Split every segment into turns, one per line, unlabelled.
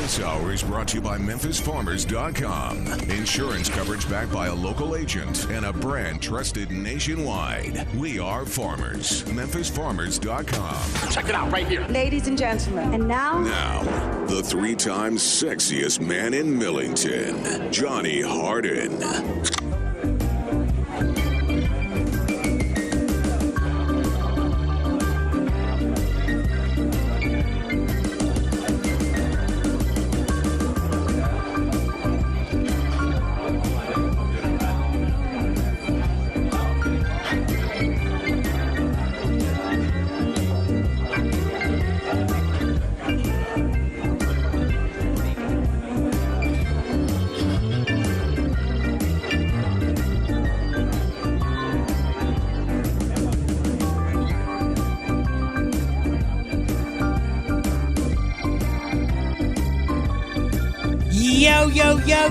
This hour is brought to you by MemphisFarmers.com. Insurance coverage backed by a local agent and a brand trusted nationwide. We are farmers. MemphisFarmers.com.
Check it out right here.
Ladies and gentlemen, and now,
the 3 times sexiest man in Millington, Johnny Harden.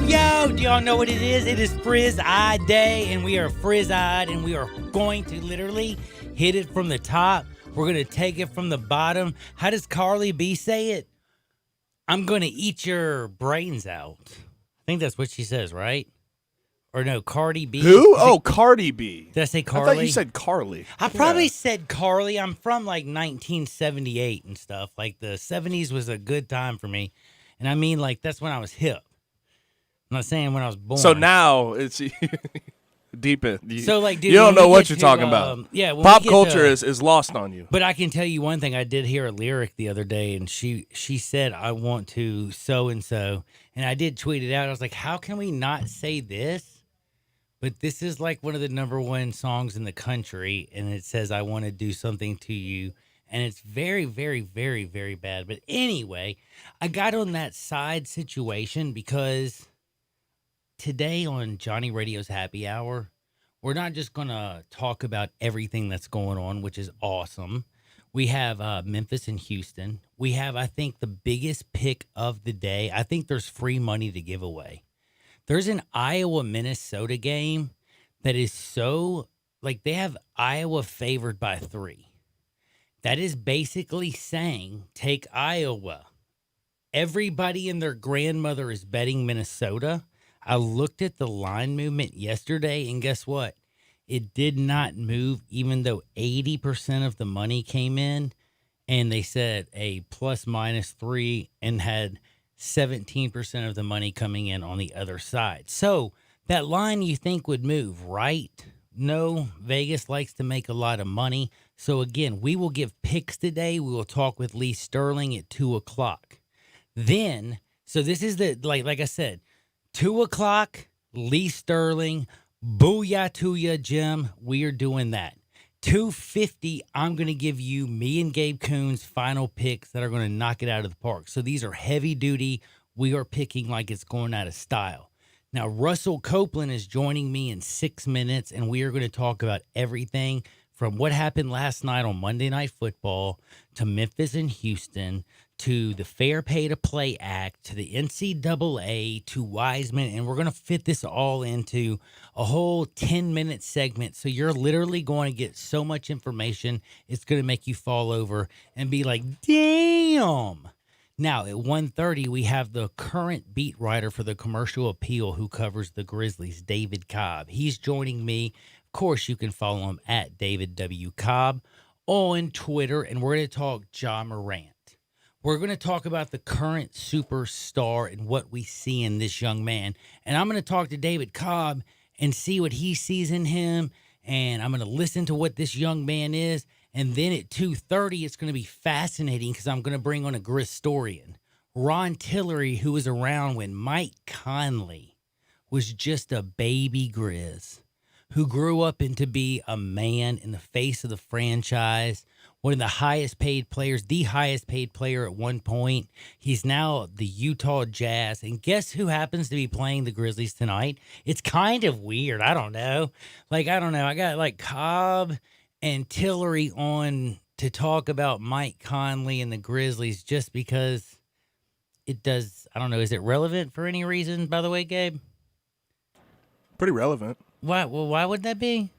Yo. Do y'all know what it is? It is Frizz-Eye Day, and we are Frizz-Eyed, and we are going to literally hit it from the top. We're going to take it from the bottom. How does Carly B say it? I'm going to eat your brains out. I think that's what she says, right? Or no, Cardi B.
Who? Oh, Cardi B.
Did I say Carly?
I thought you said Carly.
I probably said Carly. I'm from like 1978 and stuff. Like the 70s was a good time for me. And I mean, like, that's when I was hip. I'm not saying when I was born.
So now it's deep in.
So, like, dude,
you don't know what you're talking about.
Yeah,
pop culture is lost on you.
But I can tell you one thing. I did hear a lyric the other day, and she said, "I want to so and so," and I did tweet it out. I was like, "How can we not say this?" But this is like one of the #1 songs in the country, and it says, "I want to do something to you." And it's very, very, very, very bad. But anyway, I got on that side situation because today on Johnny Radio's Happy Hour, we're not just going to talk about everything that's going on, which is awesome. We have Memphis and Houston. We have, I think, the biggest pick of the day. I think there's free money to give away. There's an Iowa-Minnesota game that is so, like, they have Iowa favored by 3. That is basically saying, take Iowa. Everybody and their grandmother is betting Minnesota. I looked at the line movement yesterday, and guess what? It did not move, even though 80% of the money came in, and they said a ±3 and had 17% of the money coming in on the other side. So that line you think would move, right? No, Vegas likes to make a lot of money. So again, we will give picks today. We will talk with Lee Sterling at 2:00. Then, so this is the, like I said, 2:00, Lee Sterling, booyah to ya, Jim. We are doing that. 2:50, I'm going to give you me and Gabe Coons final picks that are going to knock it out of the park. So these are heavy duty. We are picking like it's going out of style. Now, Russell Copeland is joining me in 6 minutes, and we are going to talk about everything from what happened last night on Monday Night Football to Memphis and Houston to the Fair Pay to Play Act to the NCAA to Wiseman, and we're going to fit this all into a whole 10-minute segment. So you're literally going to get so much information, it's going to make you fall over and be like, damn. Now, at 1:30, we have the current beat writer for the Commercial Appeal who covers the Grizzlies, David Cobb. He's joining me. Of course, you can follow him at David W. Cobb on Twitter, and we're going to talk Ja Morant. We're going to talk about the current superstar and what we see in this young man. And I'm going to talk to David Cobb and see what he sees in him, and I'm going to listen to what this young man is. And then at 2:30, it's going to be fascinating because I'm going to bring on a Grizztorian, Ron Tillery, who was around when Mike Conley was just a baby Grizz, who grew up into be a man in the face of the franchise, one of the highest paid players, the highest paid player at one point. He's now the Utah Jazz. And guess who happens to be playing the Grizzlies tonight? It's kind of weird. I don't know. I got like Cobb and Tillery on to talk about Mike Conley and the Grizzlies just because it does. I don't know. Is it relevant for any reason, by the way, Gabe?
Pretty relevant.
Why? Well, why would that be?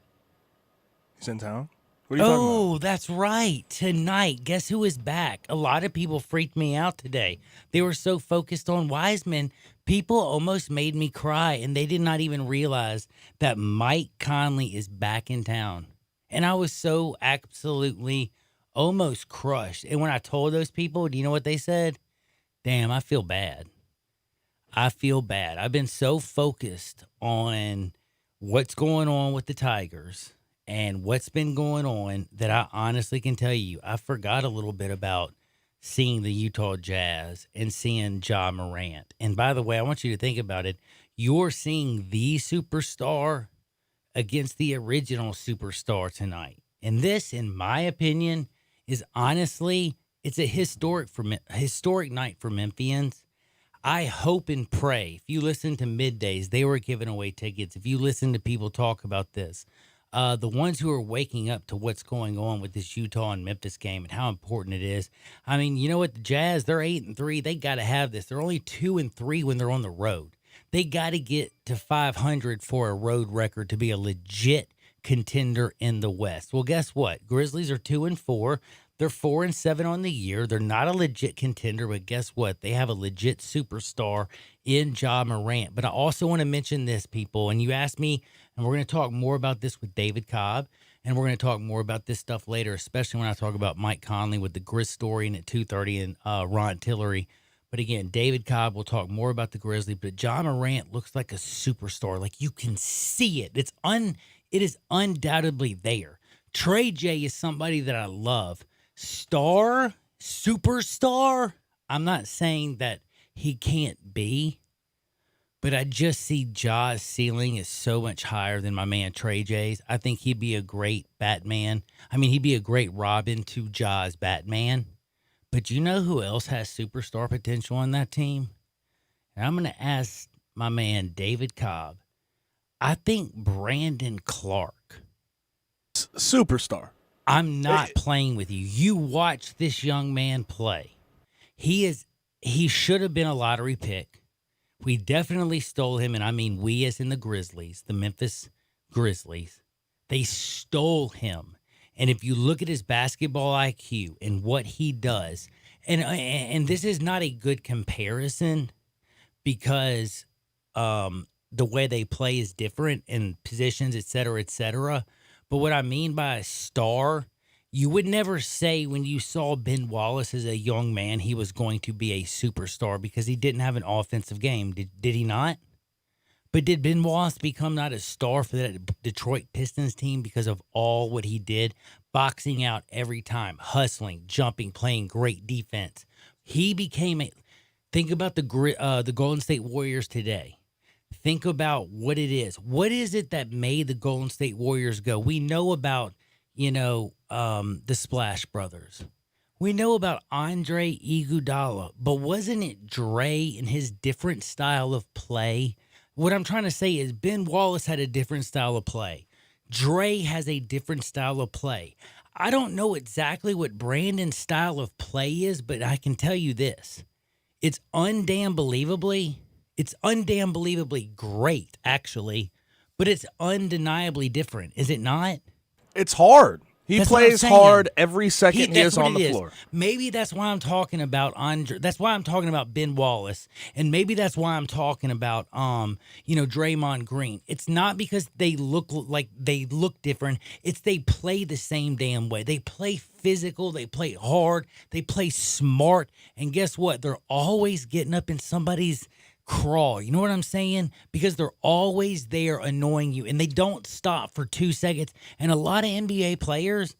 He's in town. What are you talking
Oh, that's right. Tonight, guess who is back? A lot of people freaked me out today. They were so focused on Wiseman, people almost made me cry, and they did not even realize that Mike Conley is back in town. And I was so absolutely almost crushed. And when I told those people, do you know what they said? Damn, I feel bad. I feel bad. I've been so focused on what's going on with the Tigers and what's been going on that I honestly can tell you, I forgot a little bit about seeing the Utah Jazz and seeing Ja Morant. And by the way, I want you to think about it. You're seeing the superstar against the original superstar tonight. And this, in my opinion, is honestly, it's a historic night for Memphians. I hope and pray, if you listen to Middays, they were giving away tickets. If you listen to people talk about this, the ones who are waking up to what's going on with this Utah and Memphis game and how important it is. I mean, you know what? The Jazz, they're 8-3. They got to have this. They're only 2-3 when they're on the road. They got to get to 500 for a road record to be a legit contender in the West. Well, guess what? Grizzlies are 2-4. They're 4-7 on the year. They're not a legit contender, but guess what? They have a legit superstar in Ja Morant. But I also want to mention this, people, and you asked me, and we're going to talk more about this with David Cobb, and we're going to talk more about this stuff later, especially when I talk about Mike Conley with the Grizz story and at 2:30 and Ron Tillery. But again, David Cobb will talk more about the Grizzlies, but Ja Morant looks like a superstar. Like you can see it. It is undoubtedly there. Trey J is somebody that I love. Star, superstar, I'm not saying that he can't be, but I just see Ja's ceiling is so much higher than my man Trey J's. I think he'd be a great Batman. I mean, he'd be a great Robin to Ja's Batman. But you know who else has superstar potential on that team? And I'm going to ask my man David Cobb. I think Brandon Clark.
Superstar.
I'm not playing with you. You watch this young man play. He should have been a lottery pick. We definitely stole him, and I mean we as in the Grizzlies, the Memphis Grizzlies. They stole him. And if you look at his basketball IQ and what he does, and this is not a good comparison because the way they play is different in positions, et cetera, et cetera. But what I mean by a star, you would never say when you saw Ben Wallace as a young man, he was going to be a superstar because he didn't have an offensive game. Did he not? But did Ben Wallace become not a star for that Detroit Pistons team because of all what he did? Boxing out every time, hustling, jumping, playing great defense. He became think about the Golden State Warriors today. Think about what it is. What is it that made the Golden State Warriors go? We know about, the Splash Brothers. We know about Andre Iguodala, but wasn't it Dre and his different style of play? What I'm trying to say is Ben Wallace had a different style of play. Dre has a different style of play. I don't know exactly what Brandon's style of play is, but I can tell you this. It's undamn-believably great, actually, but it's undeniably different, is it not?
It's hard. He
That's
plays hard every second he is on the floor.
Maybe that's why I'm talking about Andre. That's why I'm talking about Ben Wallace, and maybe that's why I'm talking about Draymond Green. It's not because they look different. It's they play the same damn way. They play physical. They play hard. They play smart. And guess what? They're always getting up in somebody's crawl. You know what I'm saying? Because they're always there annoying you, and they don't stop for 2 seconds. And a lot of NBA players,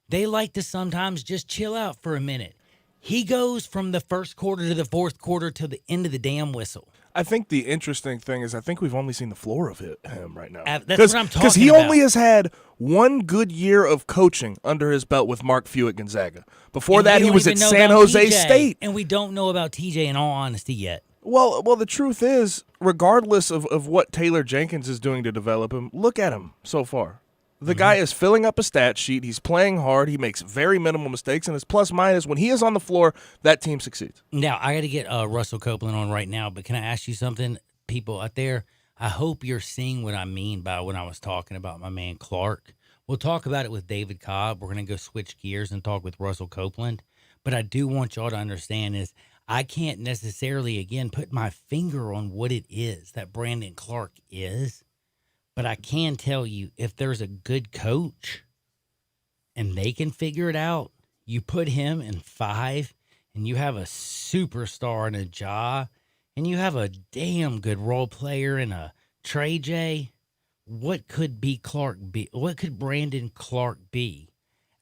they like to sometimes just chill out for a minute. He goes from the first quarter to the fourth quarter to the end of the damn whistle.
I think the interesting thing is I think we've only seen the floor of him right now.
That's what I'm talking about.
Because he only has had one good year of coaching under his belt with Mark Few at Gonzaga. Before that, he was at San Jose State.
And we don't know about TJ in all honesty yet.
Well, the truth is, regardless of what Taylor Jenkins is doing to develop him, look at him so far. The guy is filling up a stat sheet. He's playing hard. He makes very minimal mistakes. And his plus-minus, when he is on the floor, that team succeeds.
Now, I got to get Russell Copeland on right now, but can I ask you something, people out there? I hope you're seeing what I mean by when I was talking about my man Clark. We'll talk about it with David Cobb. We're going to go switch gears and talk with Russell Copeland. But I do want y'all to understand is I can't necessarily, again, put my finger on what it is that Brandon Clark is. But I can tell you, if there's a good coach and they can figure it out, you put him in 5 and you have a superstar in a Ja and you have a damn good role player in a Trey J. What could Brandon Clark be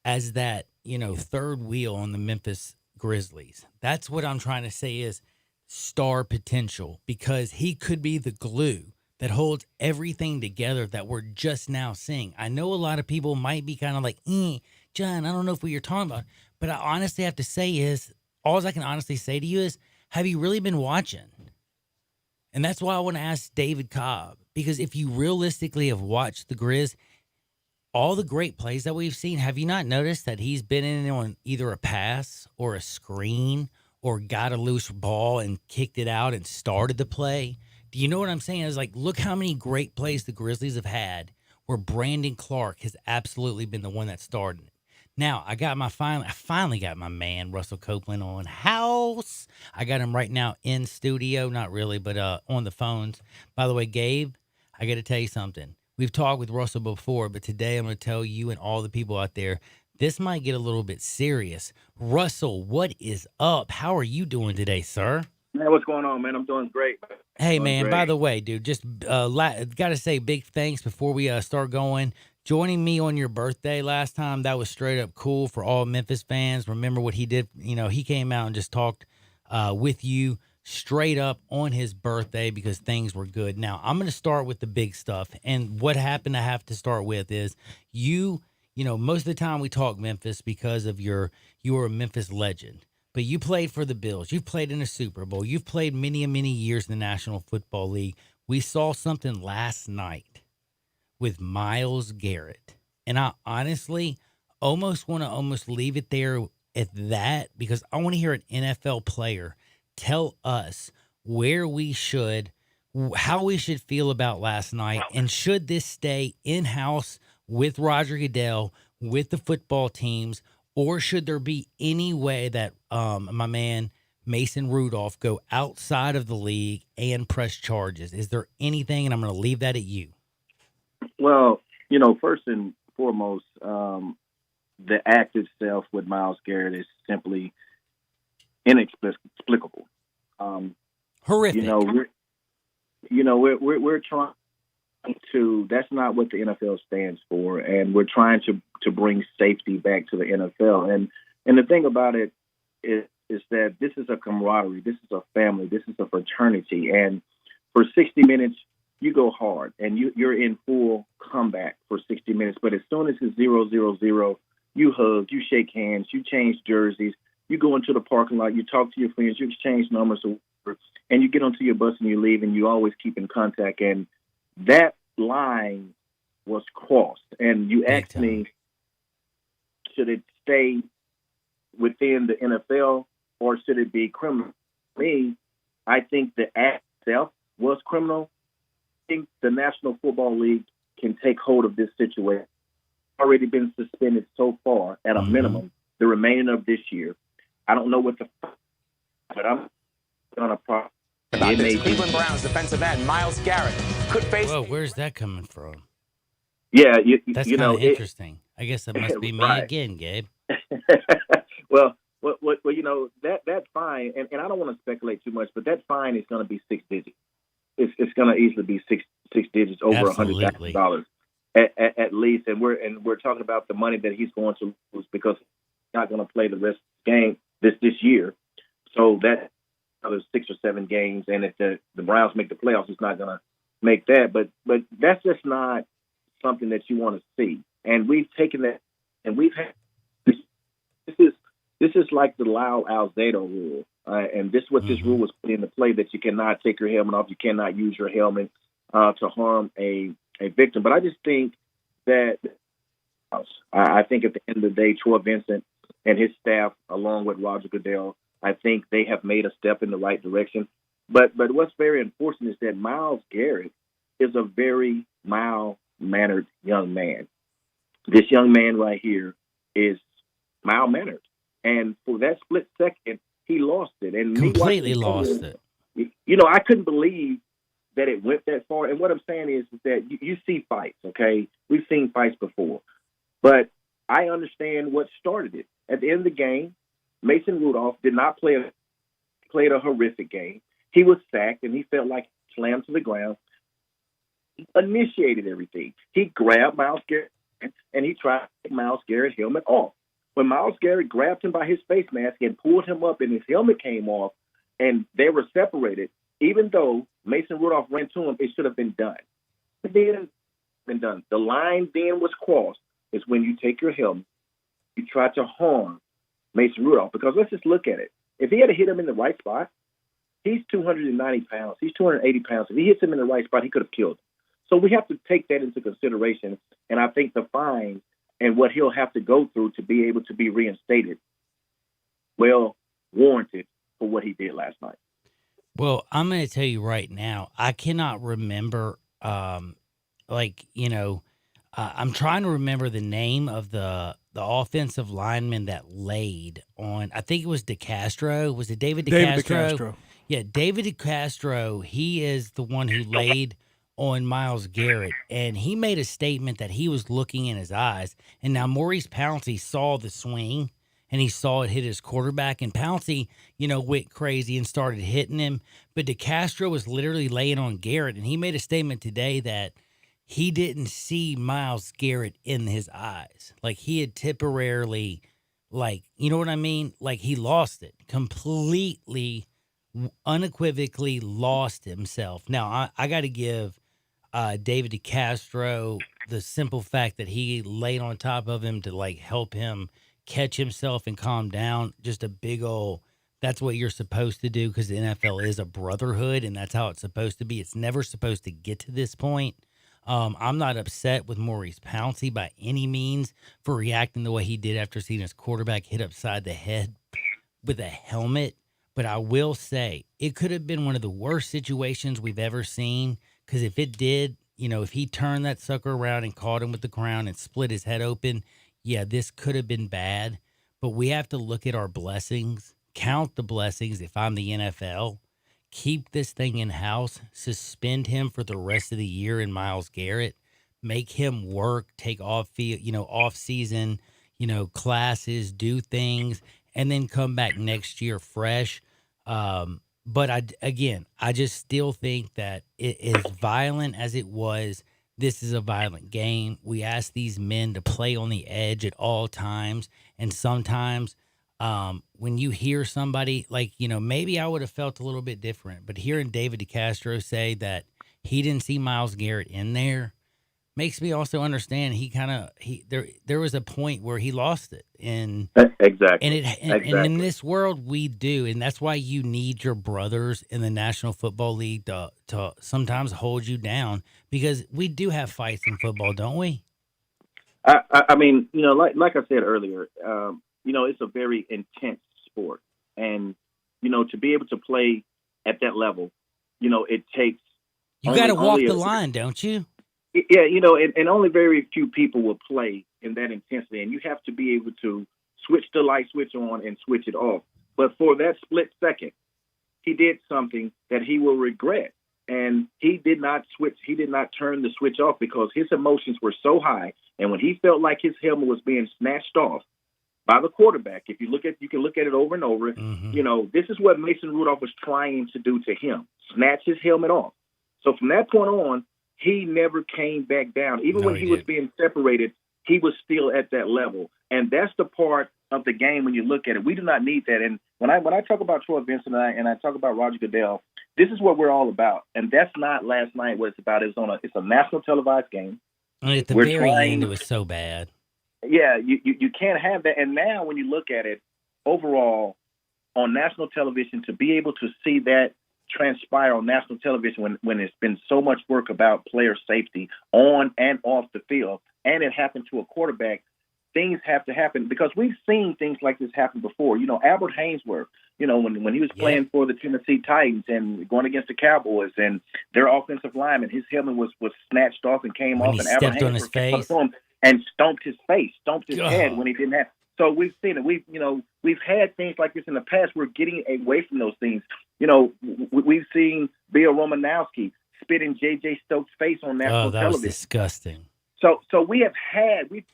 as that, third wheel on the Memphis Grizzlies? That's what I'm trying to say is star potential, because he could be the glue that holds everything together that we're just now seeing. I know a lot of people might be kind of like, John, I don't know if what you're talking about, but I honestly have to say is, all I can honestly say to you is, have you really been watching? And that's why I want to ask David Cobb, because if you realistically have watched the Grizz, all the great plays that we've seen, have you not noticed that he's been in on either a pass or a screen or got a loose ball and kicked it out and started the play? Do you know what I'm saying? It's like, look how many great plays the Grizzlies have had where Brandon Clark has absolutely been the one that started it. Now, I finally got my man, Russell Copeland, on house. I got him right now in studio. Not really, but on the phones. By the way, Gabe, I got to tell you something. We've talked with Russell before, but today I'm going to tell you and all the people out there, this might get a little bit serious. Russell, what is up? How are you doing today, sir?
Man, what's going on, man? I'm doing great.
Hey, man, by the way, dude, just got to say big thanks before we start going. Joining me on your birthday last time, that was straight up cool for all Memphis fans. Remember what he did? He came out and just talked with you straight up on his birthday because things were good. Now, I'm going to start with the big stuff. And what happened to have to start with is most of the time we talk Memphis because of you were a Memphis legend. But you played for the Bills. You've played in a Super Bowl. You've played many, many years in the National Football League. We saw something last night with Myles Garrett. And I honestly almost want to leave it there at that, because I want to hear an NFL player tell us how we should feel about last night, and should this stay in-house with Roger Goodell, with the football teams, or should there be any way that my man Mason Rudolph go outside of the league and press charges? Is there anything? And I'm going to leave that at you.
Well, first and foremost, the act itself with Myles Garrett is simply inexplicable.
Horrific.
We're trying to. That's not what the NFL stands for, and we're trying to bring safety back to the NFL. And the thing about it is that this is a camaraderie, this is a family, this is a fraternity, and for 60 minutes you go hard and you're in full comeback for 60 minutes. But as soon as it's 0-0-0, you hug, you shake hands, you change jerseys, you go into the parking lot, you talk to your friends, you exchange numbers, and you get onto your bus and you leave, and you always keep in contact. And that line was crossed. And you asked me, should it stay within the NFL or should it be criminal? For me, I think the act itself was criminal. I think the National Football League can take hold of this situation. Already been suspended so far at a minimum the remaining of this year. I don't know what but I'm going to
about this. Cleveland Browns defensive end Myles Garrett could face.
Whoa, where's that coming from?
Yeah,
that's kind of interesting. I guess that must be me again, Gabe.
well, that's fine, and I don't want to speculate too much, but that fine is going to be 6 digits. It's going to easily be six digits, over $100,000 at least, and we're talking about the money that he's going to lose because he's not going to play the rest of the game this year. So that another 6 or 7 games, and if the Browns make the playoffs, it's not going to make that. But that's just not something that you want to see. And we've taken that, and we've had this is like the Lyle Alzado rule, and this is what this rule was put into play, that you cannot take your helmet off, you cannot use your helmet to harm a victim. But I just think that I think at the end of the day, Troy Vincent and his staff, along with Roger Goodell, I think they have made a step in the right direction. But what's very unfortunate is that Myles Garrett is a very mild-mannered young man. this young man right here is mild-mannered. And for that split second, he lost it. And
Completely lost it.
You know, I couldn't believe that it went that far. And what I'm saying is that you see fights, okay? We've seen fights before. But I understand what started it. At the end of the game, Mason Rudolph did not played a horrific game. He was sacked, and he felt like he slammed to the ground. He initiated everything. He grabbed Myles Garrett, and he tried to take Myles Garrett's helmet off. When Myles Garrett grabbed him by his face mask and pulled him up and his helmet came off and they were separated, even though Mason Rudolph ran to him, it should have been done. It didn't been done. The line then was crossed is when you take your helmet, you try to harm Mason Rudolph. Because let's just look at it. If he had hit him in the right spot, he's 290 pounds. He's 280 pounds. If he hits him in the right spot, he could have killed him. So we have to take that into consideration. And I think the fine and what he'll have to go through to be able to be reinstated, well, warranted for what he did last night.
Well, I'm going to tell you right now, I cannot remember, I'm trying to remember the name of the offensive lineman that laid on, I think it was DeCastro. Was it David DeCastro?
David DeCastro.
Yeah, David DeCastro, he is the one who laid on Myles Garrett, and he made a statement that he was looking in his eyes. And now Maurice Pouncey saw the swing, and he saw it hit his quarterback, and Pouncey, went crazy and started hitting him. But DeCastro was literally laying on Garrett, and he made a statement today that he didn't see Myles Garrett in his eyes. Like, he had temporarily, you know what I mean? Like, he lost it completely, unequivocally lost himself. Now, I got to give David DeCastro the simple fact that he laid on top of him to help him catch himself and calm down. Just a big old, that's what you're supposed to do, because the NFL is a brotherhood and that's how it's supposed to be. It's never supposed to get to this point. I'm not upset with Maurice Pouncey by any means for reacting the way he did after seeing his quarterback hit upside the head with a helmet. But I will say it could have been one of the worst situations we've ever seen, because if it did, if he turned that sucker around and caught him with the crown and split his head open, yeah, this could have been bad. But we have to look at our blessings, count the blessings if I'm the NFL, keep this thing in-house, suspend him for the rest of the year in Myles Garrett, make him work, take off-season, classes, do things, and then come back next year fresh. But I just still think that as violent as it was, this is a violent game. We ask these men to play on the edge at all times. And sometimes when you hear somebody maybe I would have felt a little bit different, but hearing David DeCastro say that he didn't see Myles Garrett in there makes me also understand there was a point where he lost it. And
exactly.
And in this world we do, and that's why you need your brothers in the National Football League to sometimes hold you down, because we do have fights in football, don't we?
I mean, like I said earlier, it's a very intense sport, and to be able to play at that level, it takes
you got to walk the line, don't you?
Yeah, and only very few people will play in that intensity, and you have to be able to switch the light switch on and switch it off. But for that split second, he did something that he will regret, and he did not switch. He did not turn the switch off because his emotions were so high, and when he felt like his helmet was being snatched off by the quarterback, you can look at it over and over. Mm-hmm. This is what Mason Rudolph was trying to do to him: snatch his helmet off. So from that point on, he never came back down. Even when he was being separated, he was still at that level. And that's the part of the game when you look at it. We do not need that. And when I talk about Troy Vincent and I talk about Roger Goodell, this is what we're all about. And that's not last night what it's about. It's a national televised game.
And at the very end, it was so bad.
Yeah, you can't have that. And now when you look at it overall on national television, to be able to see that transpire on national television when it's been so much work about player safety on and off the field, and it happened to a quarterback, things have to happen, because we've seen things like this happen before. Albert Haynesworth, when he was playing for the Tennessee Titans and going against the Cowboys and their offensive lineman, his helmet was snatched off and came off,
he
and
stepped
Albert
on his face.
and stomped his face, stomped his
God.
head when he didn't have. So we've seen it. We've had things like this in the past. We're getting away from those things. We've seen Bill Romanowski spit in J.J. Stokes' face on national
that was
television.
disgusting.
So we've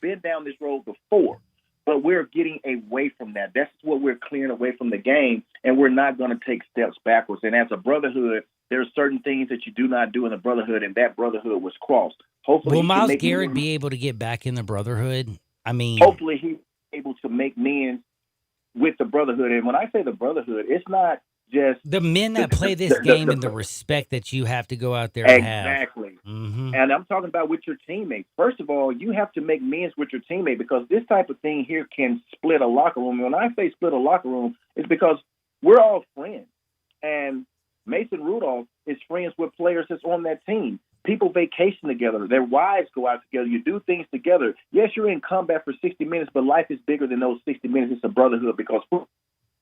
been down this road before, but we're getting away from that. That's what we're clearing away from the game, and we're not going to take steps backwards. And as a brotherhood, there are certain things that you do not do in the brotherhood, and that brotherhood was crossed. Hopefully,
Will Myles Garrett be able to get back in the brotherhood? I mean,
hopefully he's able to make men with the brotherhood. And when I say the brotherhood, it's not just
the men that play this game and the respect that you have to go out there and have.
Exactly.
Mm-hmm.
And I'm talking about with your teammates. First of all, you have to make amends with your teammate, because this type of thing here can split a locker room. When I say split a locker room, it's because we're all friends. And Mason Rudolph is friends with players that's on that team. People vacation together. Their wives go out together. You do things together. Yes, you're in combat for 60 minutes, but life is bigger than those 60 minutes. It's a brotherhood, because football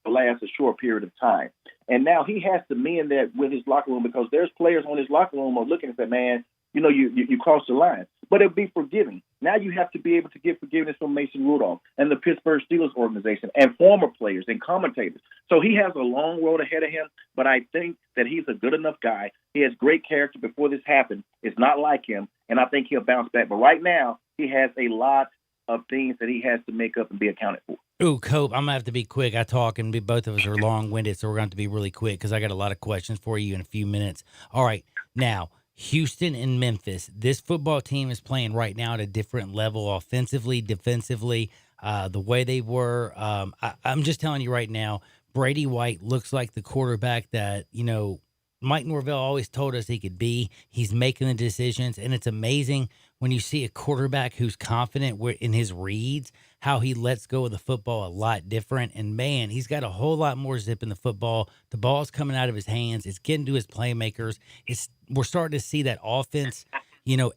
lasts a short period of time. And now he has to mend that with his locker room, because there's players on his locker room are looking and say, man, you crossed the line. But it'll be forgiving. Now you have to be able to get forgiveness from Mason Rudolph and the Pittsburgh Steelers organization and former players and commentators. So he has a long road ahead of him, but I think that he's a good enough guy. He has great character before this happened. It's not like him, and I think he'll bounce back. But right now, he has a lot of things that he has to make up and be accounted for.
Ooh, Cope, I'm going to have to be quick. I talk, and both of us are long-winded, so we're going to have to be really quick because I got a lot of questions for you in a few minutes. All right, now, Houston and Memphis. This football team is playing right now at a different level, offensively, defensively, the way they were. I'm just telling you right now, Brady White looks like the quarterback that, Mike Norvell always told us he could be. He's making the decisions, and it's amazing when you see a quarterback who's confident in his reads, how he lets go of the football a lot different. And, man, he's got a whole lot more zip in the football. The ball's coming out of his hands. It's getting to his playmakers. We're starting to see that offense,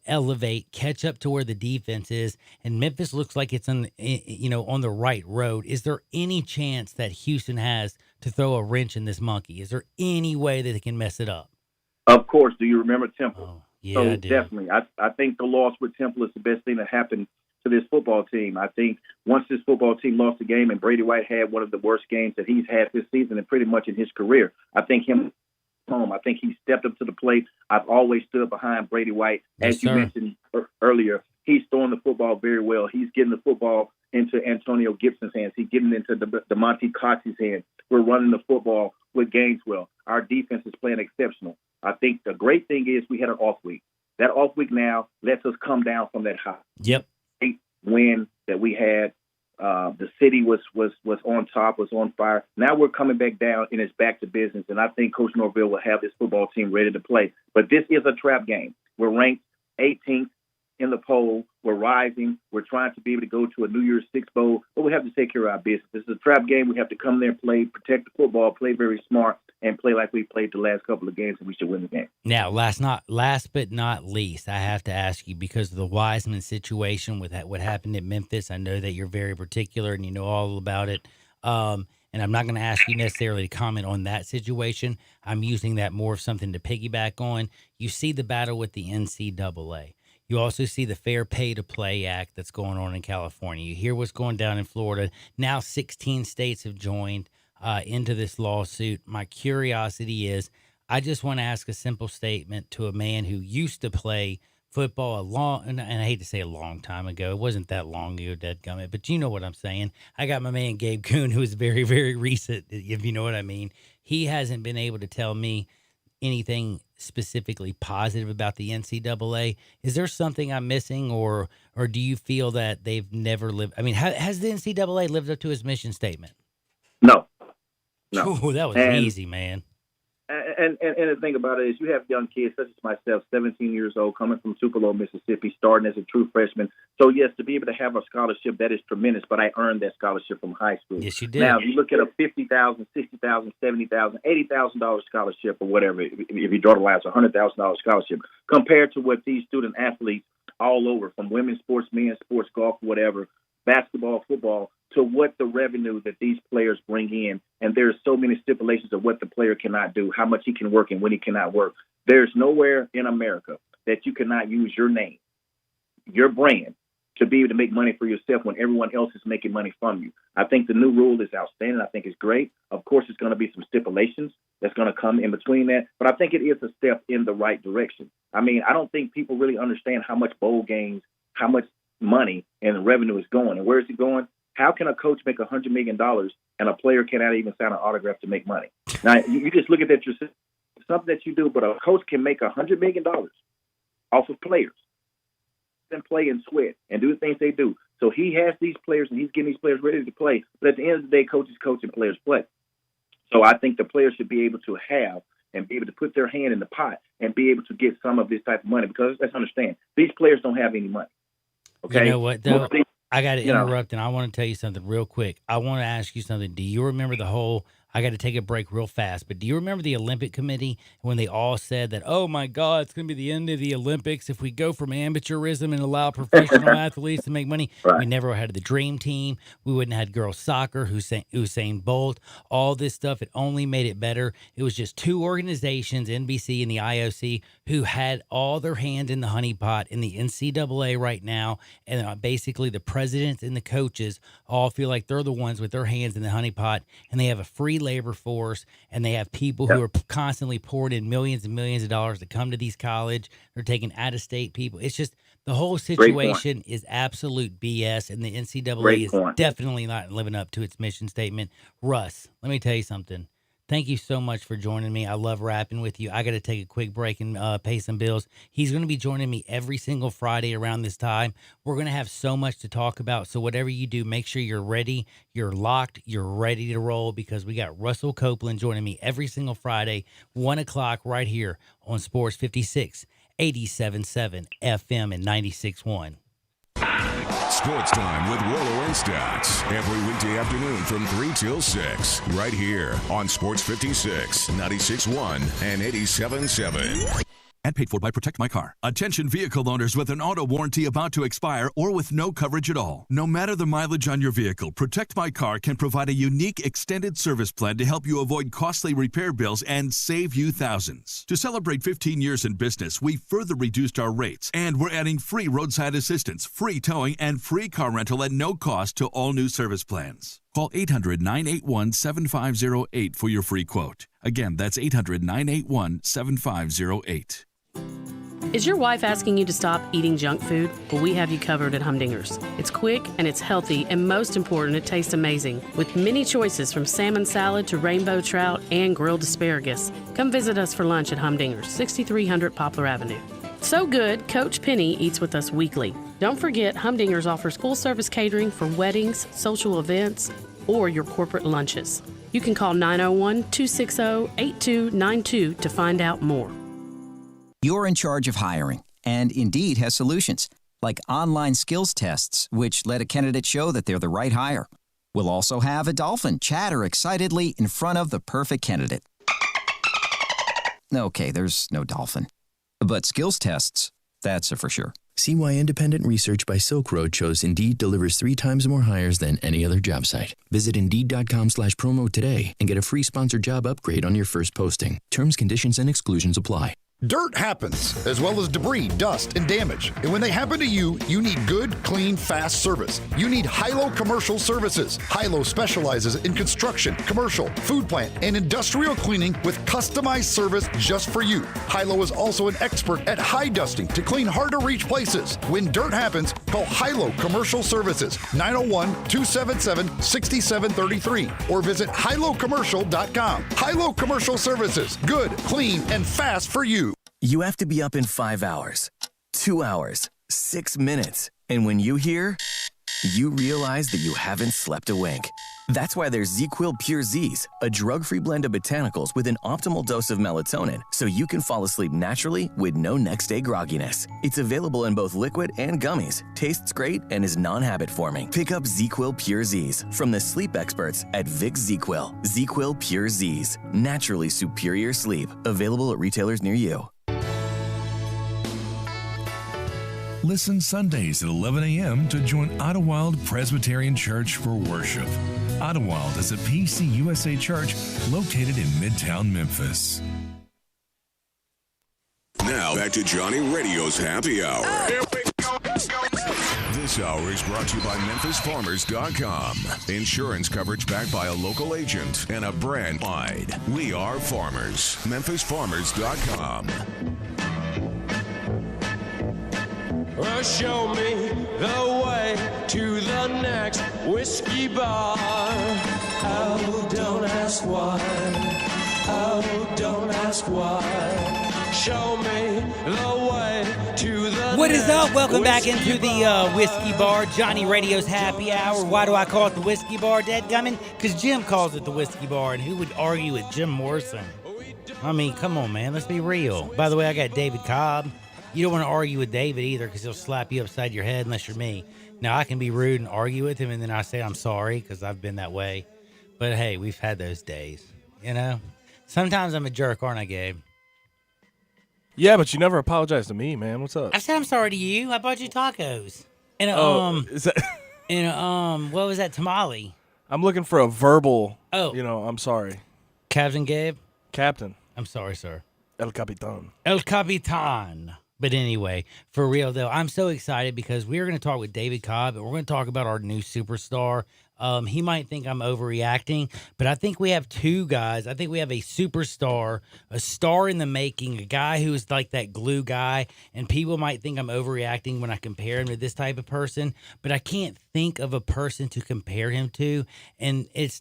elevate, catch up to where the defense is. And Memphis looks like it's on the right road. Is there any chance that Houston has to throw a wrench in this monkey? Is there any way that they can mess it up?
Of course. Do you remember Temple?
Oh, yeah,
so
I do.
Definitely. I think the loss with Temple is the best thing that happened to this football team. I think once this football team lost the game, and Brady White had one of the worst games that he's had this season and pretty much in his career, I think him home. I think he stepped up to the plate. I've always stood behind Brady White. As you mentioned earlier, he's throwing the football very well. He's getting the football into Antonio Gibson's hands. He's getting into DeMonte Cox's hands. We're running the football with Gaineswell. Our defense is playing exceptional. I think the great thing is we had an off week. That off week now lets us come down from that high win that we had. The city was on top, was on fire. Now we're coming back down, and it's back to business. And I think Coach Norvell will have this football team ready to play. But this is a trap game. We're ranked 18th in the poll. We're rising. We're trying to be able to go to a New Year's Six bowl, but we have to take care of our business. This is a trap game. We have to come there and play, protect the football, play very smart, and play like we played the last couple of games, and we should win the game. Now,
last but not least, I have to ask you, because of the Wiseman situation with what happened at Memphis, I know that you're very particular and you know all about it. And I'm not going to ask you necessarily to comment on that situation. I'm using that more of something to piggyback on. You see the battle with the NCAA. You also see the Fair Pay to Play Act that's going on in California. You hear what's going down in Florida. Now 16 states have joined into this lawsuit. My curiosity is, I just want to ask a simple statement to a man who used to play football and I hate to say a long time ago. It wasn't that long ago, dadgummit, but you know what I'm saying. I got my man Gabe Kuhn, who is very, very recent, if you know what I mean. He hasn't been able to tell me anything specifically positive about the NCAA. Is there something I'm missing, or do you feel that they've never lived? I mean, has the NCAA lived up to his mission statement?
No.
Ooh, that was easy, man.
And the thing about it is, you have young kids such as myself, 17 years old, coming from Tupelo, Mississippi, starting as a true freshman. So, yes, to be able to have a scholarship, that is tremendous, but I earned that scholarship from high school.
Yes, you did.
Now, if you look at a $50,000, $60,000, $70,000, $80,000 scholarship or whatever, if you draw the line, it's a $100,000 scholarship, compared to what these student athletes all over, from women's sports, men's sports, golf, whatever, basketball, football, to what the revenue that these players bring in. And there's so many stipulations of what the player cannot do, how much he can work and when he cannot work. There's nowhere in America that you cannot use your name, your brand, to be able to make money for yourself when everyone else is making money from you. I think the new rule is outstanding. I think it's great. Of course, there's going to be some stipulations that's going to come in between that, but I think it is a step in the right direction. I mean, I don't think people really understand how much bowl games, how much money and revenue is going, and where is it going? How can a coach make $100 million and a player cannot even sign an autograph to make money? Now, you just look at that yourself. Something that you do, but a coach can make $100 million off of players and play and sweat and do the things they do. So he has these players and he's getting these players ready to play. But at the end of the day, coaches coach and players play. So I think the players should be able to have and be able to put their hand in the pot and be able to get some of this type of money, because let's understand, these players don't have any money. Okay.
You know what, though? I got to interrupt, and I want to tell you something real quick. I want to ask you something. Do you remember the whole – I got to take a break real fast, but do you remember the Olympic Committee when they all said that, oh, my God, it's going to be the end of the Olympics if we go from amateurism and allow professional athletes to make money? Right. We never had the dream team. We wouldn't have had girls soccer, Usain Bolt, all this stuff. It only made it better. It was just two organizations, NBC and the IOC, who had all their hands in the honeypot in the NCAA right now, and basically the presidents and the coaches all feel like they're the ones with their hands in the honeypot, and they have a free labor force, and they have people who are constantly pouring in millions and millions of dollars to come to these college. They're taking out-of-state people. It's just the whole situation is absolute BS, and the NCAA is definitely not living up to its mission statement. Russ, let me tell you something. Thank you so much for joining me. I love rapping with you. I got to take a quick break and pay some bills. He's going to be joining me every single Friday around this time. We're going to have so much to talk about. So whatever you do, make sure you're ready, you're locked, you're ready to roll, because we got Russell Copeland joining me every single Friday, 1 o'clock right here on Sports 56, 87.7 FM and 96.1.
Sports Time with Rollo and Stats. Every weekday afternoon from 3 till 6. Right here on Sports 56, 96.1 and 87.7.
And paid for by Protect My Car. Attention vehicle owners with an auto warranty about to expire or with no coverage at all. No matter the mileage on your vehicle, Protect My Car can provide a unique extended service plan to help you avoid costly repair bills and save you thousands. To celebrate 15 years in business, we further reduced our rates, and we're adding free roadside assistance, free towing, and free car rental at no cost to all new service plans. Call 800-981-7508 for your free quote. Again, that's 800-981-7508.
Is your wife asking you to stop eating junk food? Well, we have you covered at Humdingers. It's quick and it's healthy, and most important, it tastes amazing. With many choices from salmon salad to rainbow trout and grilled asparagus. Come visit us for lunch at Humdingers, 6300 Poplar Avenue. So good, Coach Penny eats with us weekly. Don't forget, Humdingers offers full-service catering for weddings, social events, or your corporate lunches. You can call 901-260-8292 to find out more.
You're in charge of hiring, and Indeed has solutions, like online skills tests, which let a candidate show that they're the right hire. We'll also have a dolphin chatter excitedly in front of the perfect candidate. Okay, there's no dolphin. But skills tests, that's a for sure.
See why independent research by Silk Road shows Indeed delivers 3 times more hires than any other job site. Visit Indeed.com/promo today and get a free sponsored job upgrade on your first posting. Terms, conditions, and exclusions apply.
Dirt happens, as well as debris, dust, and damage. And when they happen to you, you need good, clean, fast service. You need Hilo Commercial Services. Hilo specializes in construction, commercial, food plant, and industrial cleaning with customized service just for you. Hilo is also an expert at high dusting to clean hard-to-reach places. When dirt happens, call Hilo Commercial Services, 901-277-6733, or visit HiloCommercial.com. Hilo Commercial Services, good, clean, and fast for you.
You have to be up in 5 hours, 2 hours, 6 minutes. And when you hear, you realize that you haven't slept a wink. That's why there's ZzzQuil Pure Z's, a drug-free blend of botanicals with an optimal dose of melatonin, so you can fall asleep naturally with no next-day grogginess. It's available in both liquid and gummies, tastes great, and is non-habit forming. Pick up ZzzQuil Pure Z's from the sleep experts at Vicks ZzzQuil. ZzzQuil Pure Z's, naturally superior sleep. Available at retailers near you.
Listen Sundays at 11 a.m. to join Idlewild Presbyterian Church for worship. Idlewild is a PCUSA church located in Midtown Memphis.
Now back to Johnny Radio's Happy Hour. Here we go. This hour is brought to you by MemphisFarmers.com. Insurance coverage backed by a local agent and a brand wide. We are farmers. MemphisFarmers.com.
Well, show me the way to the next whiskey bar. Oh, don't ask why. Oh, don't ask why. Show me the way to the
What is up? Welcome back
whiskey
into the Whiskey Bar, Johnny Radio's Happy Hour. Why do I call it the Whiskey Bar, dadgummit? Because Jim calls it the Whiskey Bar, and who would argue with Jim Morrison? I mean, come on, man. Let's be real. By the way, I got David Cobb. You don't want to argue with David either because he'll slap you upside your head unless you're me. Now, I can be rude and argue with him, and then I say I'm sorry because I've been that way. But, hey, we've had those days, you know? Sometimes I'm a jerk, aren't I, Gabe?
Yeah, but you never apologize to me, man. What's up?
I said I'm sorry to you. I bought you tacos. And
Is that...
what was that, tamale?
I'm looking for a verbal,
Oh.
I'm sorry.
Captain Gabe?
Captain.
I'm sorry, sir.
El Capitan.
El Capitan. But anyway, for real, though, I'm so excited because we're going to talk with David Cobb, and we're going to talk about our new superstar. He might think I'm overreacting, but I think we have two guys. I think we have a superstar, a star in the making, a guy who's like that glue guy, and people might think I'm overreacting when I compare him to this type of person, but I can't think of a person to compare him to, and it's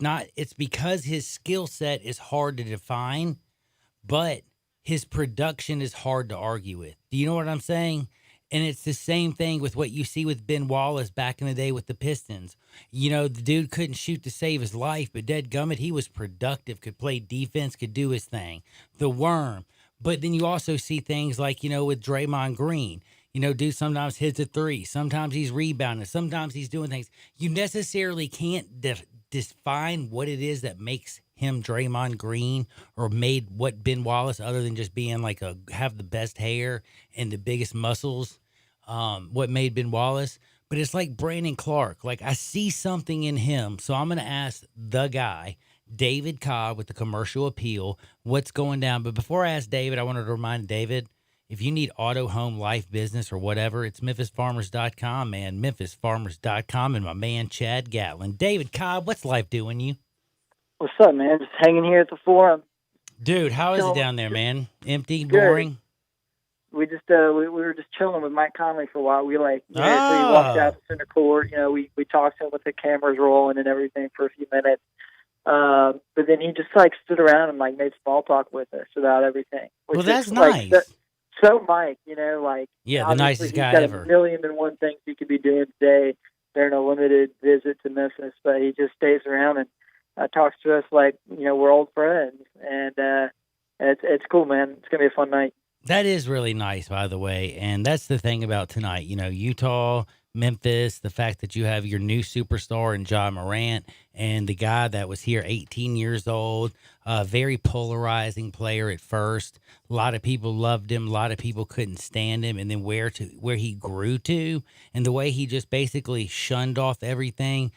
because his skill set is hard to define, but his production is hard to argue with. Do you know what I'm saying? And it's the same thing with what you see with Ben Wallace back in the day with the Pistons. You know, the dude couldn't shoot to save his life, but dadgummit, he was productive, could play defense, could do his thing. The Worm. But then you also see things like, with Draymond Green. Dude sometimes hits a three. Sometimes he's rebounding. Sometimes he's doing things. You necessarily can't define what it is that makes him Draymond Green or made what Ben Wallace, other than just being have the best hair and the biggest muscles, what made Ben Wallace. But it's like Brandon Clark. Like, I see something in him. So I'm going to ask the guy, David Cobb with the Commercial Appeal, what's going down. But before I ask David, I wanted to remind David, if you need auto, home, life, business, or whatever, it's MemphisFarmers.com, man. MemphisFarmers.com and my man, Chad Gatlin. David Cobb, what's life doing you?
What's up, man? Just hanging here at the forum.
Dude, how is it down there, man? Empty,
Good.
boring?
We just we were just chilling with Mike Conley for a while. We walked out to center court. We talked to him with the cameras rolling and everything for a few minutes. But then he just stood around and made small talk with us about everything.
Well, that's nice.
So Mike,
yeah, the nicest guy ever.
He's got a million and one things he could be doing today during a limited visit to Memphis, but he just stays around and talks to us like we're old friends, and it's cool, man. It's gonna be a fun night.
That is really nice, by the way, and that's the thing about tonight. Utah, Memphis, the fact that you have your new superstar in Ja Morant and the guy that was here 18 years old, very polarizing player at first. A lot of people loved him. A lot of people couldn't stand him. And then where he grew to and the way he just basically shunned off everything.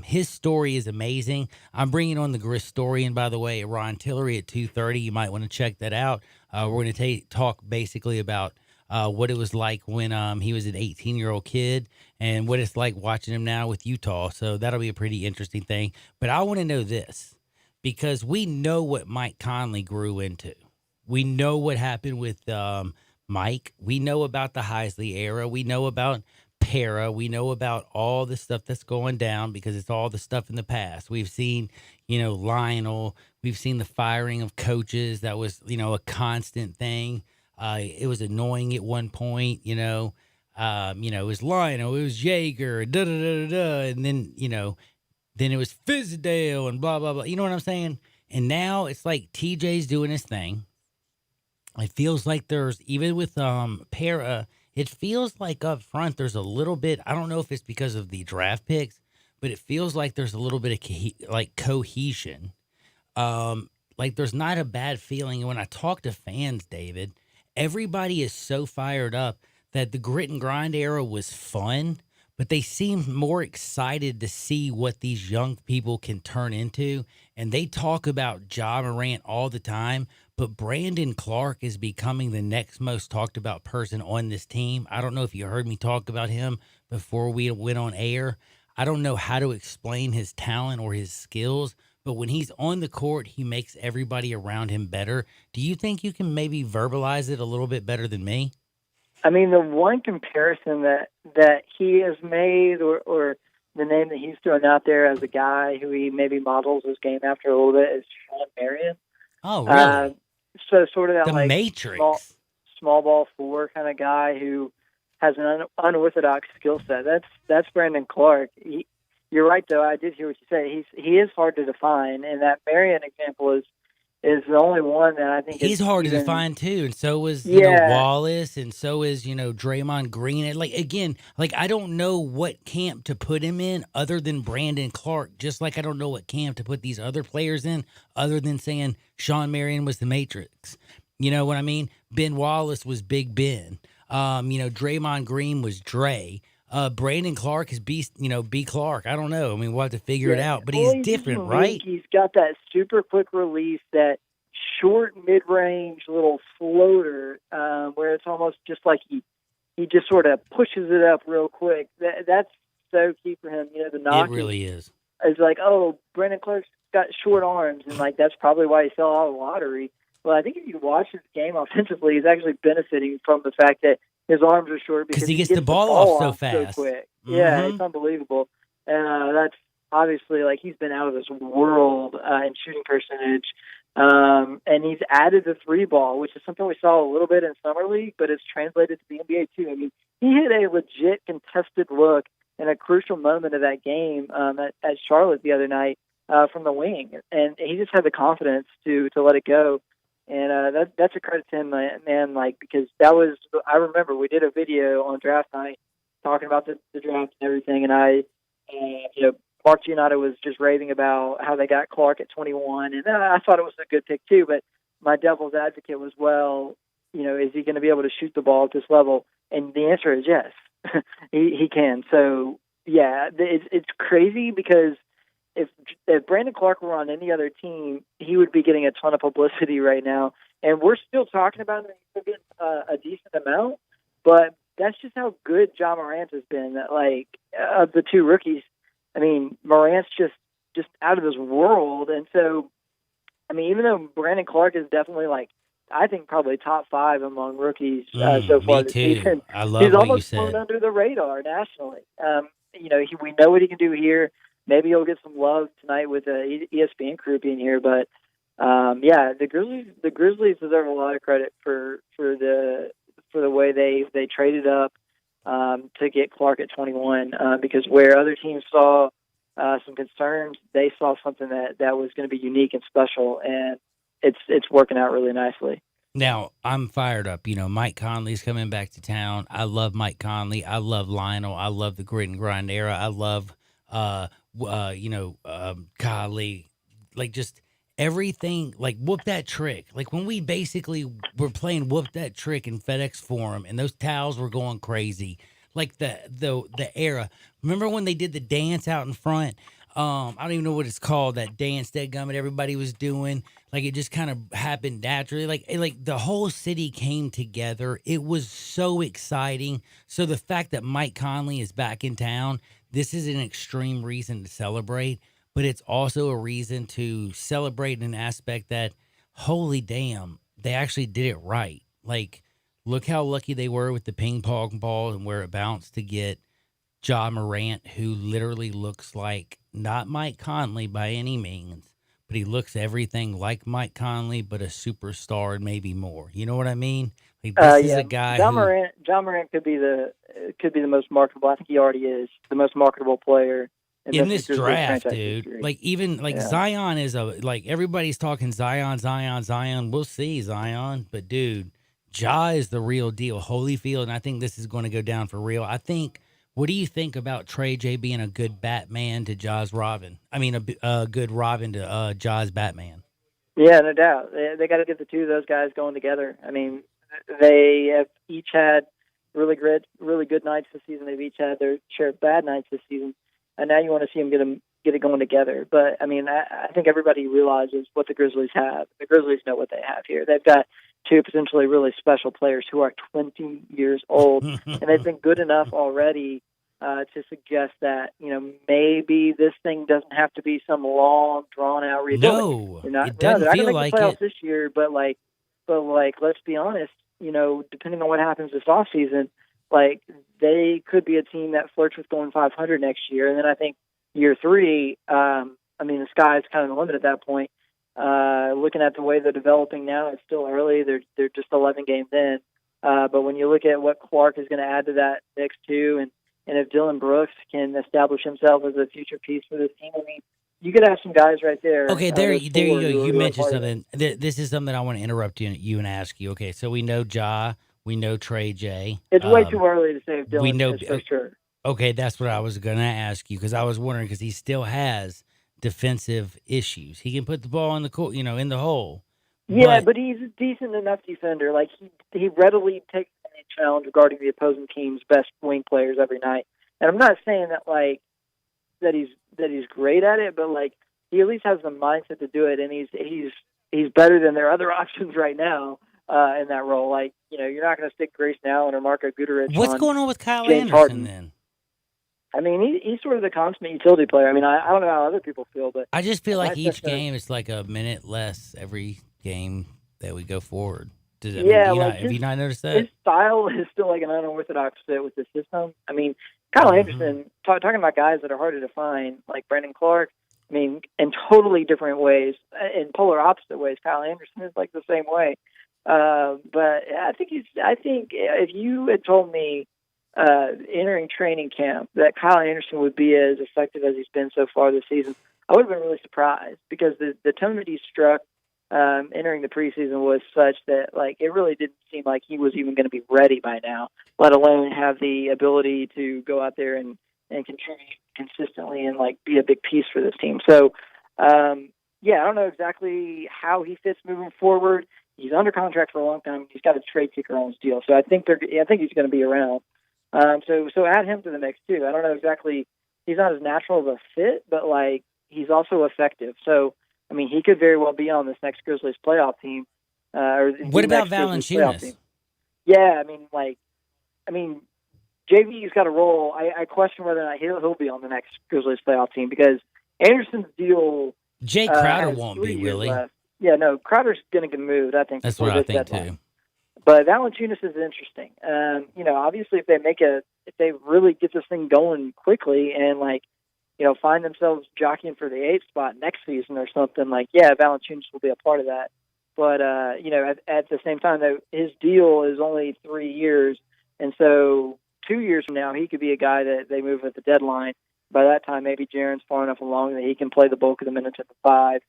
His story is amazing. I'm bringing on the Gristorian, by the way, Ron Tillery at 2:30. You might want to check that out. We're going to talk basically about what it was like when he was an 18-year-old kid and what it's like watching him now with Utah. So that'll be a pretty interesting thing. But I want to know this because we know what Mike Conley grew into. We know what happened with Mike. We know about the Heisley era. We know about Para. We know about all the stuff that's going down because it's all the stuff in the past. We've seen, Lionel. We've seen the firing of coaches. That was, a constant thing. It was annoying at one point, it was Lionel, it was Jaeger, and then, then it was Fizdale and blah, blah, blah. You know what I'm saying? And now it's like TJ's doing his thing. It feels like there's, even with Para, it feels like up front there's a little bit, I don't know if it's because of the draft picks, but it feels like there's a little bit of cohesion. Like there's not a bad feeling. And when I talk to fans, David, everybody is so fired up that the grit and grind era was fun, but they seem more excited to see what these young people can turn into. And they talk about Ja Morant all the time, but Brandon Clark is becoming the next most talked about person on this team. I don't know if you heard me talk about him before we went on air. I don't know how to explain his talent or his skills, but when he's on the court, he makes everybody around him better. Do you think you can maybe verbalize it a little bit better than me?
I mean, the one comparison that he has made, or the name that he's throwing out there as a guy who he maybe models his game after a little bit, is Shawn Marion.
Oh, really?
So sort of that
The
like
Matrix.
small ball 4 kind of guy who has an unorthodox skill set. That's Brandon Clark. You're right, though. I did hear what you say. He is hard to define, and that Marion example is the only one that I think
he's hard to define too, and so is Wallace, and so is Draymond Green. And again, I don't know what camp to put him in other than Brandon Clark. Just like I don't know what camp to put these other players in other than saying Shawn Marion was the Matrix. You know what I mean? Ben Wallace was Big Ben. Draymond Green was Dre. Brandon Clark is B Clark. I don't know. I mean, we'll have to figure it out. But he's different, right?
He's got that super quick release, that short mid-range little floater, where it's almost just like he just sort of pushes it up real quick. That's so key for him. The knock.
It really is.
It's like, oh, Brandon Clark's got short arms, and that's probably why he fell out of the lottery. Well, I think if you watch his game offensively, he's actually benefiting from the fact that his arms are short because
he gets the ball off so fast.
So quick.
Mm-hmm.
Yeah, it's unbelievable. And that's obviously he's been out of this world in shooting percentage. And he's added the 3-ball, which is something we saw a little bit in Summer League, but it's translated to the NBA too. I mean, he hit a legit contested look in a crucial moment of that game at Charlotte the other night from the wing. And he just had the confidence to let it go. And that's a credit to him, man. Because that was, I remember we did a video on draft night talking about the draft and everything. And Mark Giannotto was just raving about how they got Clark at 21. And I thought it was a good pick too. But my devil's advocate was, is he going to be able to shoot the ball at this level? And the answer is yes, he can. So yeah, it's crazy because if Brandon Clark were on any other team, he would be getting a ton of publicity right now. And we're still talking about him getting a decent amount, but that's just how good Ja Morant has been. Of the two rookies, I mean, Morant's just out of this world. And so, I mean, even though Brandon Clark is definitely I think probably top 5 among rookies so far this season,
I love
he's
what
almost
you said.
flown under the radar nationally. We know what he can do here. Maybe he'll get some love tonight with the ESPN crew being here, but the Grizzlies deserve a lot of credit for the way they traded up to get Clark at 21. Because where other teams saw some concerns, they saw something that was going to be unique and special, and it's working out really nicely.
Now, I'm fired up. Mike Conley's coming back to town. I love Mike Conley. I love Lionel. I love the grit and grind era. I love golly, just everything, Whoop That Trick. When we basically were playing Whoop That Trick in FedEx Forum and those towels were going crazy, the era. Remember when they did the dance out in front? I don't even know what it's called, that dance that everybody was doing. It just kind of happened naturally. The whole city came together. It was so exciting. So the fact that Mike Conley is back in town, this is an extreme reason to celebrate, but it's also a reason to celebrate in an aspect that, holy damn, they actually did it right. Look how lucky they were with the ping pong ball and where it bounced to get Ja Morant, who literally looks like not Mike Conley by any means, but he looks everything like Mike Conley, but a superstar and maybe more. You know what I mean? This is a guy.
Ja Morant could be the most marketable. I think he already is the most marketable player
in this draft, dude.
History.
Zion is everybody's talking Zion. We'll see Zion, but dude, Ja is the real deal. Holyfield, and I think this is going to go down for real. What do you think about Trey J being a good Batman to Ja's Robin? I mean, a good Robin to Ja's Batman.
Yeah, no doubt. They got to get the two of those guys going together. I mean, they have each had really good nights this season. They've each had their share of bad nights this season, and now you want to see them get it going together. But I mean, I think everybody realizes what the Grizzlies have. The Grizzlies know what they have here. They've got two potentially really special players who are 20 years old, and they've been good enough already to suggest that, maybe this thing doesn't have to be some long, drawn-out rebuilding.
No, it doesn't
they're
feel
not
like
going to make the playoffs
it.
this year, but let's be honest, depending on what happens this offseason, they could be a team that flirts with going 500 next year. And then I think year 3, the sky's kind of the limit at that point. Looking at the way they're developing now, it's still early. They're just 11 games in. But when you look at what Clark is going to add to that mix too, and if Dylan Brooks can establish himself as a future piece for this team, you could have some guys right there.
Okay, there you go. You mentioned something. This is something I want to interrupt you and ask you. Okay, so we know Ja, we know Trey J.
It's way too early to say if Dylan is for sure.
Okay, that's what I was going to ask you, because I was wondering, because he still has defensive issues. He can put the ball in the court, in the hole.
Yeah, but he's a decent enough defender. He readily takes any challenge regarding the opposing team's best wing players every night. And I'm not saying that he's great at it, but he at least has the mindset to do it, and he's better than their other options right now in that role. You're not going to stick Grayson Allen or Marco Guduric.
What's going on with Kyle
James
Anderson
Harden
then?
He's sort of the consummate utility player. I don't know how other people feel, but
I just feel like each game it's like a minute less every game that we go forward. Have you not noticed that?
His style is still an unorthodox fit with the system. Kyle Anderson, talking about guys that are harder to find, like Brandon Clark, in totally different ways, in polar opposite ways. Kyle Anderson is the same way. But I think if you had told me entering training camp that Kyle Anderson would be as effective as he's been so far this season, I would have been really surprised, because the tone that he struck entering the preseason was such that it really didn't seem like he was even going to be ready by now, let alone have the ability to go out there and contribute consistently and be a big piece for this team. So I don't know exactly how he fits moving forward. He's under contract for a long time. He's got a trade kicker on his deal, so I think he's going to be around. So add him to the mix too. I don't know exactly. He's not as natural of a fit, but he's also effective. So he could very well be on this next Grizzlies playoff team.
What about Valanciunas?
Yeah, JV's got a role. I question whether or not he'll be on the next Grizzlies playoff team, because Anderson's deal.
Jay Crowder won't be, really.
Yeah, no, Crowder's going to get moved, I think.
That's what I think too.
But Valanciunas is interesting. Obviously, if they really get this thing going quickly and find themselves jockeying for the 8th spot next season or something, Valanciunas will be a part of that. But at the same time, though, his deal is only 3 years, and so 2 years from now, he could be a guy that they move at the deadline. By that time, maybe Jaren's far enough along that he can play the bulk of the minutes at the 5.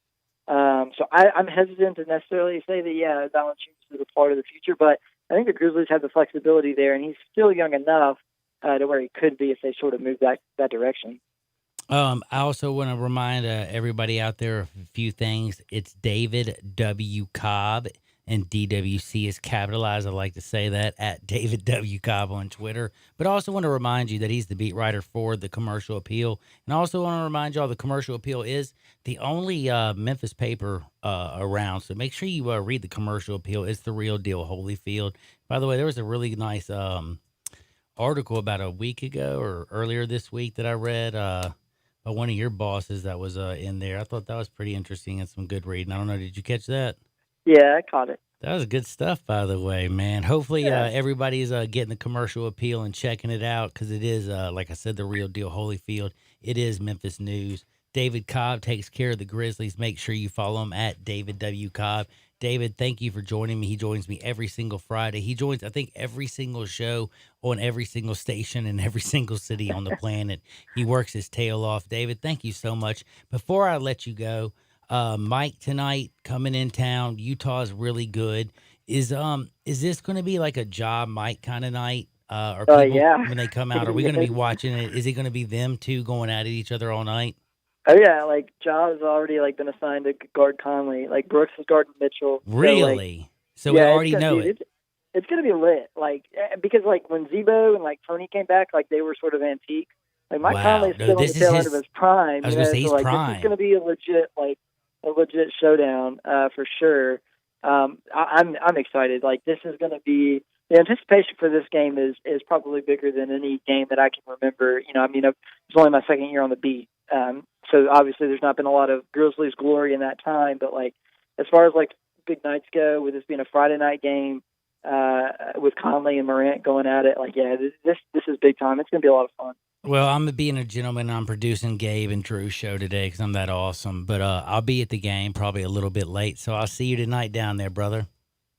So I'm hesitant to necessarily say that, Valanciunas is a part of the future, but I think the Grizzlies have the flexibility there, and he's still young enough to where he could be if they sort of move that direction.
I also want to remind everybody out there of a few things. It's David W. Cobb, and DWC is capitalized. I like to say that, at David W. Cobb on Twitter. But I also want to remind you that he's the beat writer for the Commercial Appeal. And I also want to remind y'all the Commercial Appeal is the only Memphis paper around. So make sure you read the Commercial Appeal. It's the real deal, Holyfield. By the way, there was a really nice article about a week ago or earlier this week that I read by one of your bosses that was in there. I thought that was pretty interesting and some good reading. I don't know, did you catch that?
Yeah, I caught it.
That was good stuff, by the way, man. Hopefully everybody's getting the Commercial Appeal and checking it out, because it is, like I said, the real deal, Holyfield. It is Memphis news. David Cobb takes care of the Grizzlies. Make sure you follow him at David W. Cobb. David, thank you for joining me. He joins me every single Friday. He joins, I think, every single show on every single station in every single city on the planet. He works his tail off. David, thank you so much. Before I let you go, Mike tonight coming in town. Utah's really good. Is this going to be like a job Mike kind of night? Or people, when they come out, are we going to be watching it? Is it going to be them two going at each other all night?
Oh yeah, Ja's already been assigned to guard Conley. Brooks is guarding Mitchell.
Really? So we already know it.
It's going to be lit. Because when Zebo and Tony came back, they were sort of antique. Like Mike
Wow.
Conley's
No,
still in
this
the
is
tail end
his-
of his prime.
I was gonna say he's
so, like,
prime.
This is going to be a legit showdown for sure. I'm excited. Like, this is going to be, the anticipation for this game is probably bigger than any game that I can remember. You know, I mean, it's only my second year on the beat, so obviously there's not been a lot of Grizzlies glory in that time. But like, as far as like big nights go, with this being a Friday night game, with Conley and Morant going at it, like, yeah, this is big time. It's going to be a lot of fun.
Well, I'm being a gentleman. I'm producing Gabe and Drew's show today because I'm that awesome. But I'll be at the game probably a little bit late. So I'll see you tonight down there, brother.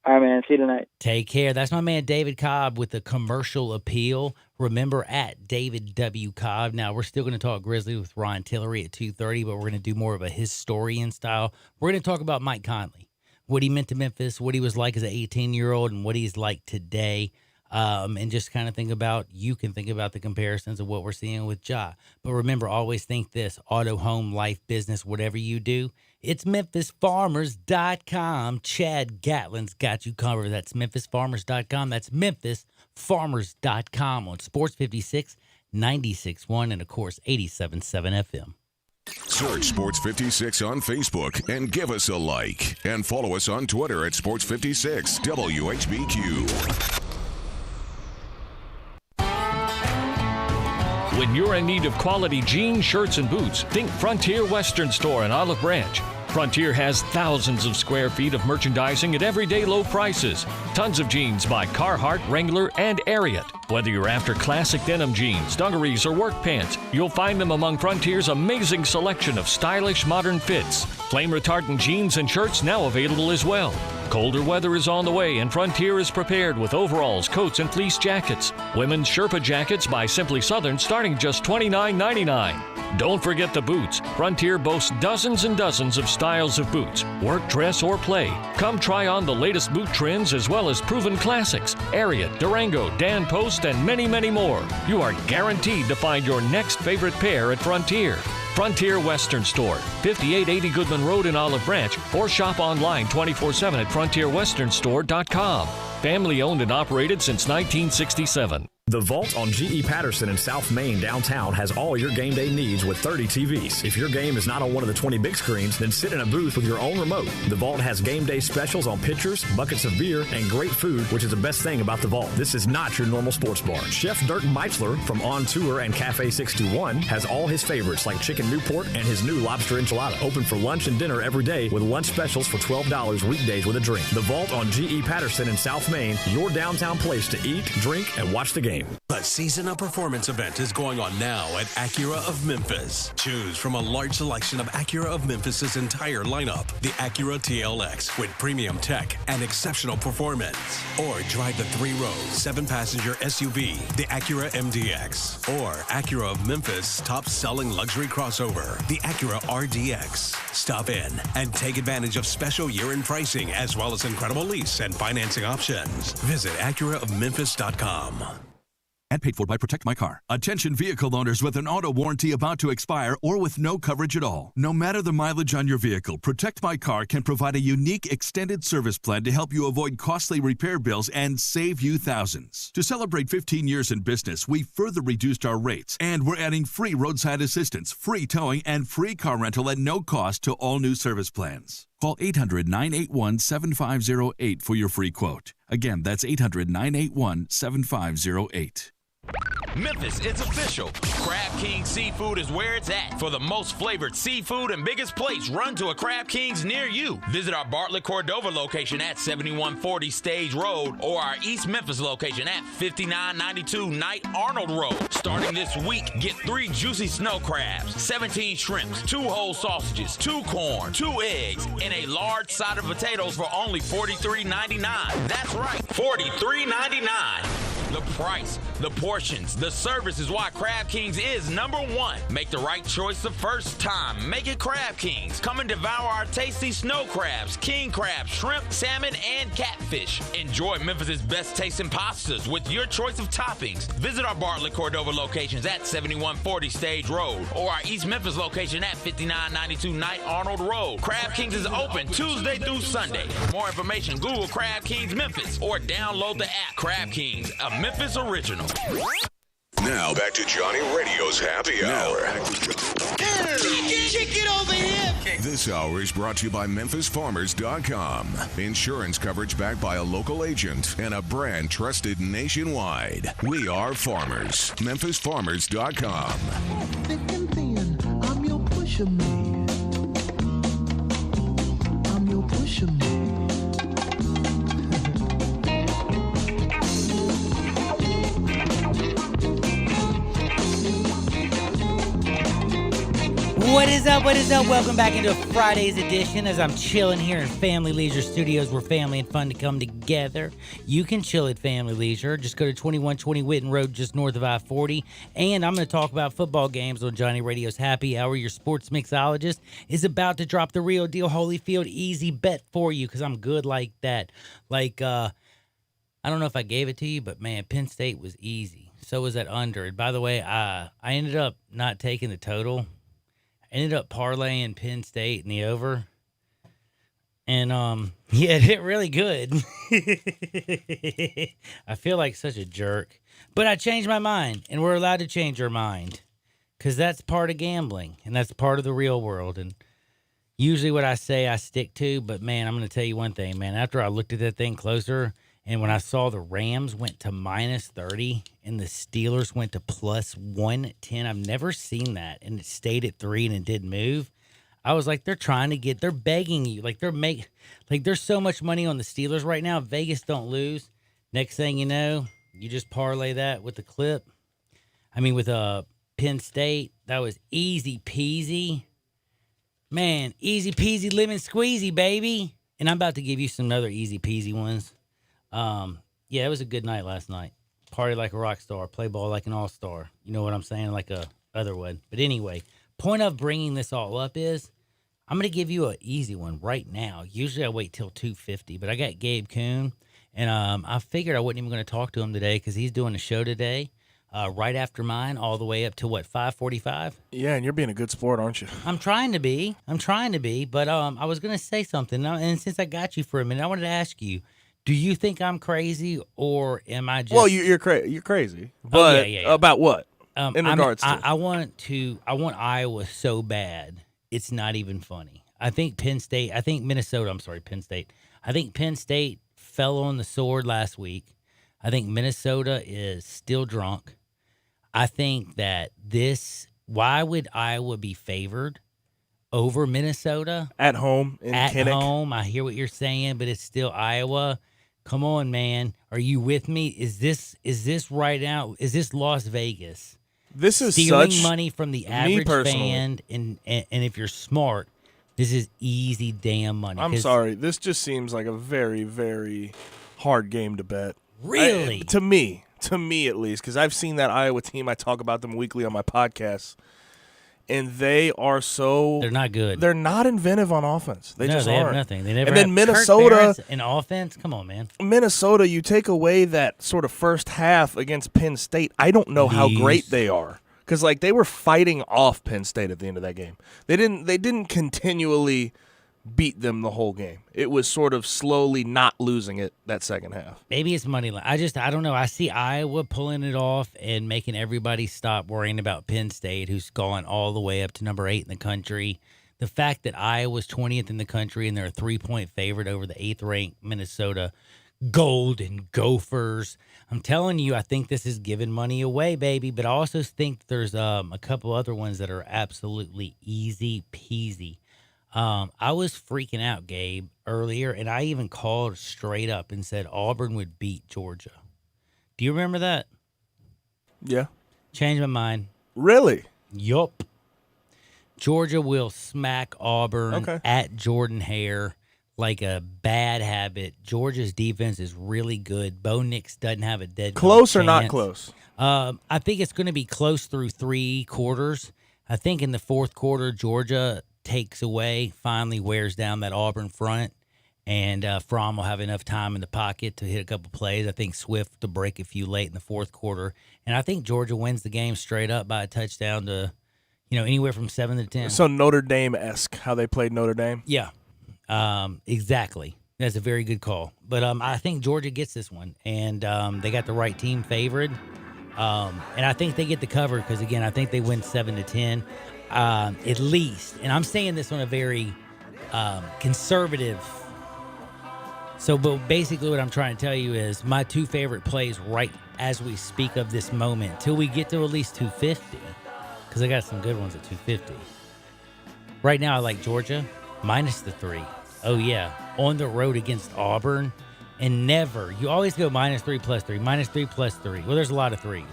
All right, man. See you tonight.
Take care. That's my man David Cobb with the commercial appeal. Remember, at David W. Cobb. Now, we're still going to talk Grizzly with Ron Tillery at 2:30, but we're going to do more of a historian style. We're going to talk about Mike Conley, what he meant to Memphis, what he was like as an 18-year-old, and what he's like today. And just kind of think about the comparisons of what we're seeing with Ja. But remember, always think this: auto, home, life, business, whatever you do, it's MemphisFarmers.com. Chad Gatlin's got you covered. That's MemphisFarmers.com. That's MemphisFarmers.com on Sports 56, 96.1, and of course 87.7 FM.
Search Sports 56 on Facebook and give us a like. And follow us on Twitter at Sports 56 WHBQ.
When you're in need of quality jeans, shirts, and boots, think Frontier Western Store in Olive Branch. Frontier has thousands of square feet of merchandising at everyday low prices. Tons of jeans by Carhartt, Wrangler, and Ariat. Whether you're after classic denim jeans, dungarees, or work pants, you'll find them among Frontier's amazing selection of stylish modern fits. Flame-retardant jeans and shirts now available as well. Colder weather is on the way, and Frontier is prepared with overalls, coats, and fleece jackets. Women's Sherpa jackets by Simply Southern starting just $29.99. Don't forget the boots. Frontier boasts dozens and dozens of styles of boots, work, dress, or play. Come try on the latest boot trends as well as proven classics, Ariat, Durango, Dan Post, and many, many more. You are guaranteed to find your next favorite pair at Frontier. Frontier Western Store, 5880 Goodman Road in Olive Branch, or shop online 24/7 at frontierwesternstore.com. Family owned and operated since 1967.
The Vault on G.E. Patterson in South Main downtown has all your game day needs with 30 TVs. If your game is not on one of the 20 big screens, then sit in a booth with your own remote. The Vault has game day specials on pitchers, buckets of beer, and great food, which is the best thing about the Vault. This is not your normal sports bar. Chef Dirk Meitzler from On Tour and Cafe 621 has all his favorites like Chicken Newport and his new lobster enchilada. Open for lunch and dinner every day with lunch specials for $12 weekdays with a drink. The Vault on G.E. Patterson in South Main, your downtown place to eat, drink, and watch the game.
The Season of Performance event is going on now at Acura of Memphis. Choose from a large selection of Acura of Memphis's entire lineup. The Acura TLX with premium tech and exceptional performance. Or drive the 3-row, 7-passenger SUV, the Acura MDX. Or Acura of Memphis' top-selling luxury crossover, the Acura RDX. Stop in and take advantage of special year-end pricing as well as incredible lease and financing options. Visit AcuraofMemphis.com.
And paid for by Protect My Car. Attention vehicle owners with an auto warranty about to expire or with no coverage at all. No matter the mileage on your vehicle, Protect My Car can provide a unique extended service plan to help you avoid costly repair bills and save you thousands. To celebrate 15 years in business, we further reduced our rates, and we're adding free roadside assistance, free towing, and free car rental at no cost to all new service plans. Call 800-981-7508 for your free quote. Again, that's 800-981-7508.
Memphis, it's official. Crab King Seafood is where it's at. For the most flavored seafood and biggest plates, run to a Crab King's near you. Visit our Bartlett Cordova location at 7140 Stage Road or our East Memphis location at 5992 Knight Arnold Road. Starting this week, get 3 juicy snow crabs, 17 shrimps, 2 whole sausages, 2 corn, 2 eggs, and a large side of potatoes for only $43.99. That's right, $43.99. The price, the portions, the service is why Crab Kings is #1. Make the right choice the first time. Make it Crab Kings. Come and devour our tasty snow crabs, king crab, shrimp, salmon, and catfish. Enjoy Memphis' best tasting pastas with your choice of toppings. Visit our Bartlett Cordova locations at 7140 Stage Road or our East Memphis location at 5992 Knight Arnold Road. Crab Kings is open Tuesday through Sunday. For more information, Google Crab Kings Memphis or download the app Crab Kings, a Memphis original.
Now back to Johnny Radio's Happy Hour.
Kick it over here.
This hour is brought to you by MemphisFarmers.com. Insurance coverage backed by a local agent and a brand trusted nationwide. We are farmers. MemphisFarmers.com.
Thick and thin, I'm your pusher man. I'm your pusher man.
What is up? What is up? Welcome back into Friday's edition as I'm chilling here in Family Leisure Studios where family and fun to come together. You can chill at Family Leisure. Just go to 2120 Whitten Road just north of I-40. And I'm going to talk about football games on Johnny Radio's Happy Hour. Your sports mixologist is about to drop the real deal Holyfield easy bet for you because I'm good like that. Like, I don't know if I gave it to you, but man, Penn State was easy. So was that under. And by the way, I ended up not taking the total. Ended up parlaying Penn State in the over. And, yeah, it hit really good. I feel like such a jerk. But I changed my mind, and we're allowed to change our mind. Because that's part of gambling, and that's part of the real world. And usually what I say I stick to, but, man, I'm going to tell you one thing, man. After I looked at that thing closer, and when I saw the Rams went to minus 30 and the Steelers went to plus 110, I've never seen that. And it stayed at 3 and it didn't move. I was like, they're begging you. Like there's so much money on the Steelers right now. Vegas don't lose. Next thing you know, you just parlay that with the clip. I mean, with Penn State, that was easy peasy. Man, easy peasy lemon squeezy, baby. And I'm about to give you some other easy peasy ones. Yeah, it was a good night last night. Party like a rock star, play ball like an all-star. You know what I'm saying? Like a other one. But anyway, point of bringing this all up is I'm going to give you an easy one right now. Usually I wait till 2:50, but I got Gabe Kuhn, and I figured I wasn't even going to talk to him today because he's doing a show today right after mine all the way up to, 5:45?
Yeah, and you're being a good sport, aren't you?
I'm trying to be, but I was going to say something, and since I got you for a minute, I wanted to ask you, do you think I'm crazy, or am I just...
Well, you're crazy. But
yeah.
About what? In regards to...
I want Iowa so bad, it's not even funny. I think Penn State fell on the sword last week. I think Minnesota is still drunk. I think that why would Iowa be favored over Minnesota?
At home in Kinnick.
At home, I hear what you're saying, but it's still Iowa. Come on, man. Are you with me? Is this right now? Is this Las Vegas?
This is
stealing
such
money from the average fan, and if you're smart, this is easy damn money.
I'm sorry. This just seems like a very, very hard game to bet.
Really?
To me at least, because I've seen that Iowa team. I talk about them weekly on my podcast. And they're
not good.
They're not inventive on offense. They just
have
aren't.
Nothing. They never.
And then
have
Minnesota
in offense. Come on, man.
Minnesota, you take away that sort of first half against Penn State. I don't know how great they are because they were fighting off Penn State at the end of that game. They didn't continually beat them the whole game. It was sort of slowly not losing it that second half.
Maybe it's money line. I don't know. I see Iowa pulling it off and making everybody stop worrying about Penn State, who's gone all the way up to number 8 in the country. The fact that Iowa's 20th in the country and they're a 3-point favorite over the 8th-ranked Minnesota Golden Gophers. I'm telling you, I think this is giving money away, baby. But I also think there's a couple other ones that are absolutely easy peasy. I was freaking out, Gabe, earlier, and I even called straight up and said Auburn would beat Georgia. Do you remember that?
Yeah.
Changed my mind.
Really?
Yup. Georgia will smack Auburn at Jordan-Hare like a bad habit. Georgia's defense is really good. Bo Nix doesn't have a dead
close
chance.
Or not close?
I think it's going to be close through 3 quarters. I think in the 4th quarter, Georgia takes away, finally wears down that Auburn front, and Fromm will have enough time in the pocket to hit a couple plays. I think Swift to break a few late in the 4th quarter, and I think Georgia wins the game straight up by a touchdown to, anywhere from 7 to 10.
So Notre Dame-esque, how they played Notre Dame?
Yeah, exactly. That's a very good call. But I think Georgia gets this one, and they got the right team favored. And I think they get the cover because, again, I think they win 7-10 at least. And I'm saying this on a very conservative. So, but basically what I'm trying to tell you is my two favorite plays right as we speak of this moment, till we get to at least 250, because I got some good ones at 250. Right now, I like Georgia minus the 3. Oh, yeah. On the road against Auburn. And never, you always go minus 3 plus 3, minus 3 plus 3. Well, there's a lot of 3s.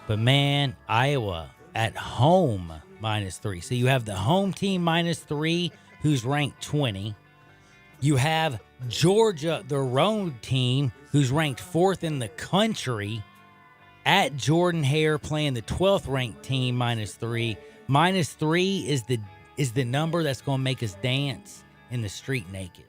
But, man, Iowa at home minus 3. So you have the home team minus 3, who's ranked 20. You have Georgia, the road team, who's ranked 4th in the country, at Jordan-Hare playing the 12th ranked team minus 3. Minus 3 is the number that's going to make us dance in the street naked.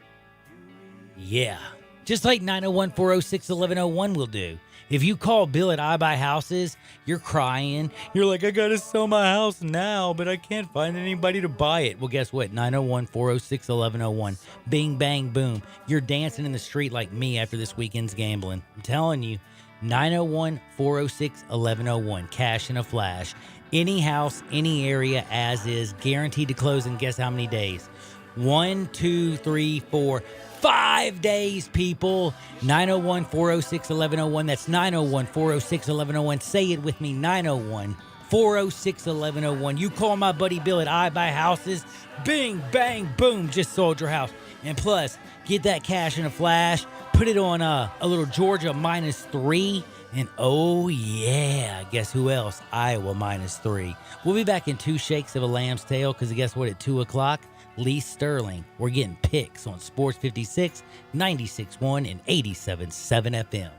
Yeah. Just like 901-406-1101 will do. If you call Bill at I Buy Houses, you're crying. You're like, I got to sell my house now, but I can't find anybody to buy it. Well, guess what? 901-406-1101. Bing, bang, boom. You're dancing in the street like me after this weekend's gambling. I'm telling you, 901-406-1101. Cash in a flash. Any house, any area, as is. Guaranteed to close in guess how many days? 1, 2, 3, 4, 5 days, people. 901-406-1101. That's 901-406-1101. Say it with me, 901-406-1101. You call my buddy Bill at I Buy Houses. Bing, bang, boom, just sold your house. And plus, get that cash in a flash. Put it on a little Georgia minus 3. And oh, yeah, guess who else? Iowa minus 3. We'll be back in 2 shakes of a lamb's tail because guess what? At 2 o'clock, Lee Sterling. We're getting picks on Sports 56, 96.1, and 87.7 FM.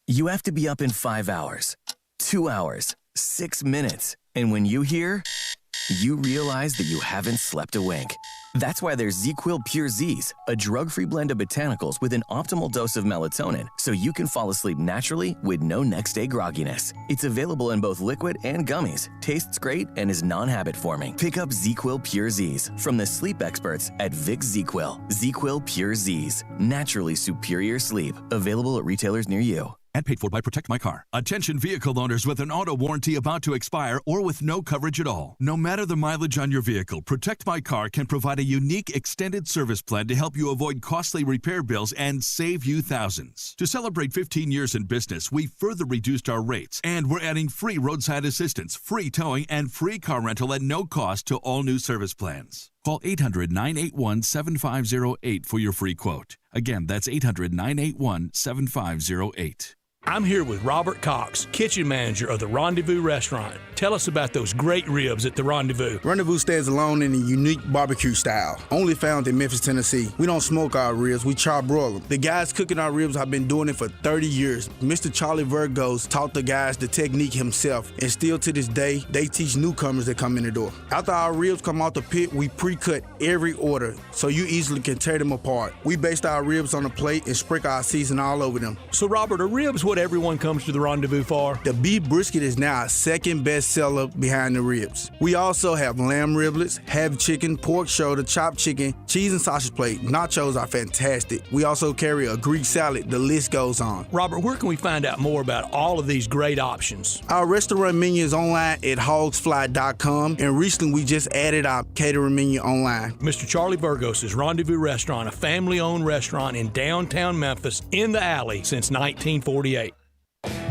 You have to be up in 5 hours, 2 hours, 6 minutes. And when you hear, you realize that you haven't slept a wink. That's why there's ZzzQuil Pure Z's, a drug-free blend of botanicals with an optimal dose of melatonin, so you can fall asleep naturally with no next-day grogginess. It's available in both liquid and gummies, tastes great, and is non-habit forming. Pick up ZzzQuil Pure Z's from the sleep experts at Vicks ZzzQuil. ZzzQuil Pure Z's, naturally superior sleep. Available at retailers near you.
And paid for by Protect My Car. Attention vehicle owners with an auto warranty about to expire or with no coverage at all. No matter the mileage on your vehicle, Protect My Car can provide a unique extended service plan to help you avoid costly repair bills and save you thousands. To celebrate 15 years in business, we further reduced our rates, and we're adding free roadside assistance, free towing, and free car rental at no cost to all new service plans. Call 800-981-7508 for your free quote. Again, that's 800-981-7508.
I'm here with Robert Cox, kitchen manager of the Rendezvous Restaurant. Tell us about those great ribs at the Rendezvous.
Rendezvous stands alone in a unique barbecue style, only found in Memphis, Tennessee. We don't smoke our ribs, we char-broil them. The guys cooking our ribs have been doing it for 30 years. Mr. Charlie Virgos taught the guys the technique himself, and still to this day, they teach newcomers that come in the door. After our ribs come out the pit, we pre-cut every order, so you easily can tear them apart. We based our ribs on a plate and sprinkle our seasoning all over them.
So Robert, are ribs what everyone comes to the Rendezvous for?
The beef brisket is now our second best seller behind the ribs. We also have lamb riblets, half chicken, pork shoulder, chopped chicken, cheese and sausage plate. Nachos are fantastic. We also carry a Greek salad. The list goes on.
Robert, where can we find out more about all of these great options?
Our restaurant menu is online at hogsfly.com, and recently we just added our catering menu online.
Mr. Charlie Virgos' Rendezvous Restaurant, a family-owned restaurant in downtown Memphis, in the alley since 1948.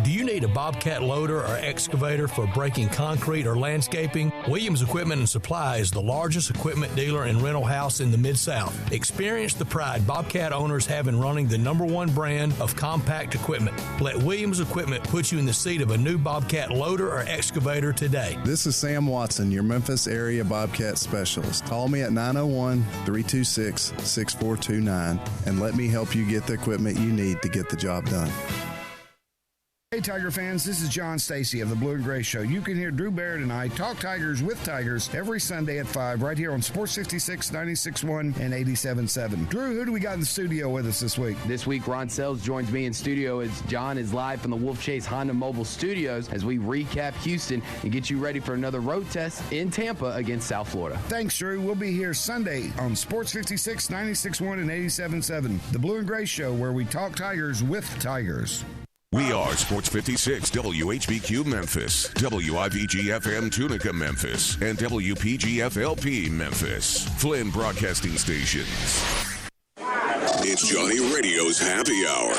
Do you need a Bobcat loader or excavator for breaking concrete or landscaping? Williams Equipment and Supply is the largest equipment dealer and rental house in the Mid-South. Experience the pride Bobcat owners have in running the #1 brand of compact equipment. Let Williams Equipment put you in the seat of a new Bobcat loader or excavator today.
This is Sam Watson, your Memphis area Bobcat specialist. Call me at 901-326-6429 and let me help you get the equipment you need to get the job done.
Hey, Tiger fans, this is John Stacy of the Blue and Gray Show. You can hear Drew Barrett and I talk Tigers with Tigers every Sunday at 5 right here on Sports 66, 96.1, and 87.7. Drew, who do we got in the studio with us this week?
This week, Ron Sells joins me in studio as John is live from the Wolf Chase Honda Mobile Studios as we recap Houston and get you ready for another road test in Tampa against South Florida.
Thanks, Drew. We'll be here Sunday on Sports 56, 96.1, and 87.7. The Blue and Gray Show, where we talk Tigers with Tigers.
We are Sports 56 WHBQ Memphis, WIVG-FM Tunica Memphis, and WPG-FLP Memphis, Flynn Broadcasting Stations. It's Johnny Radio's Happy Hour.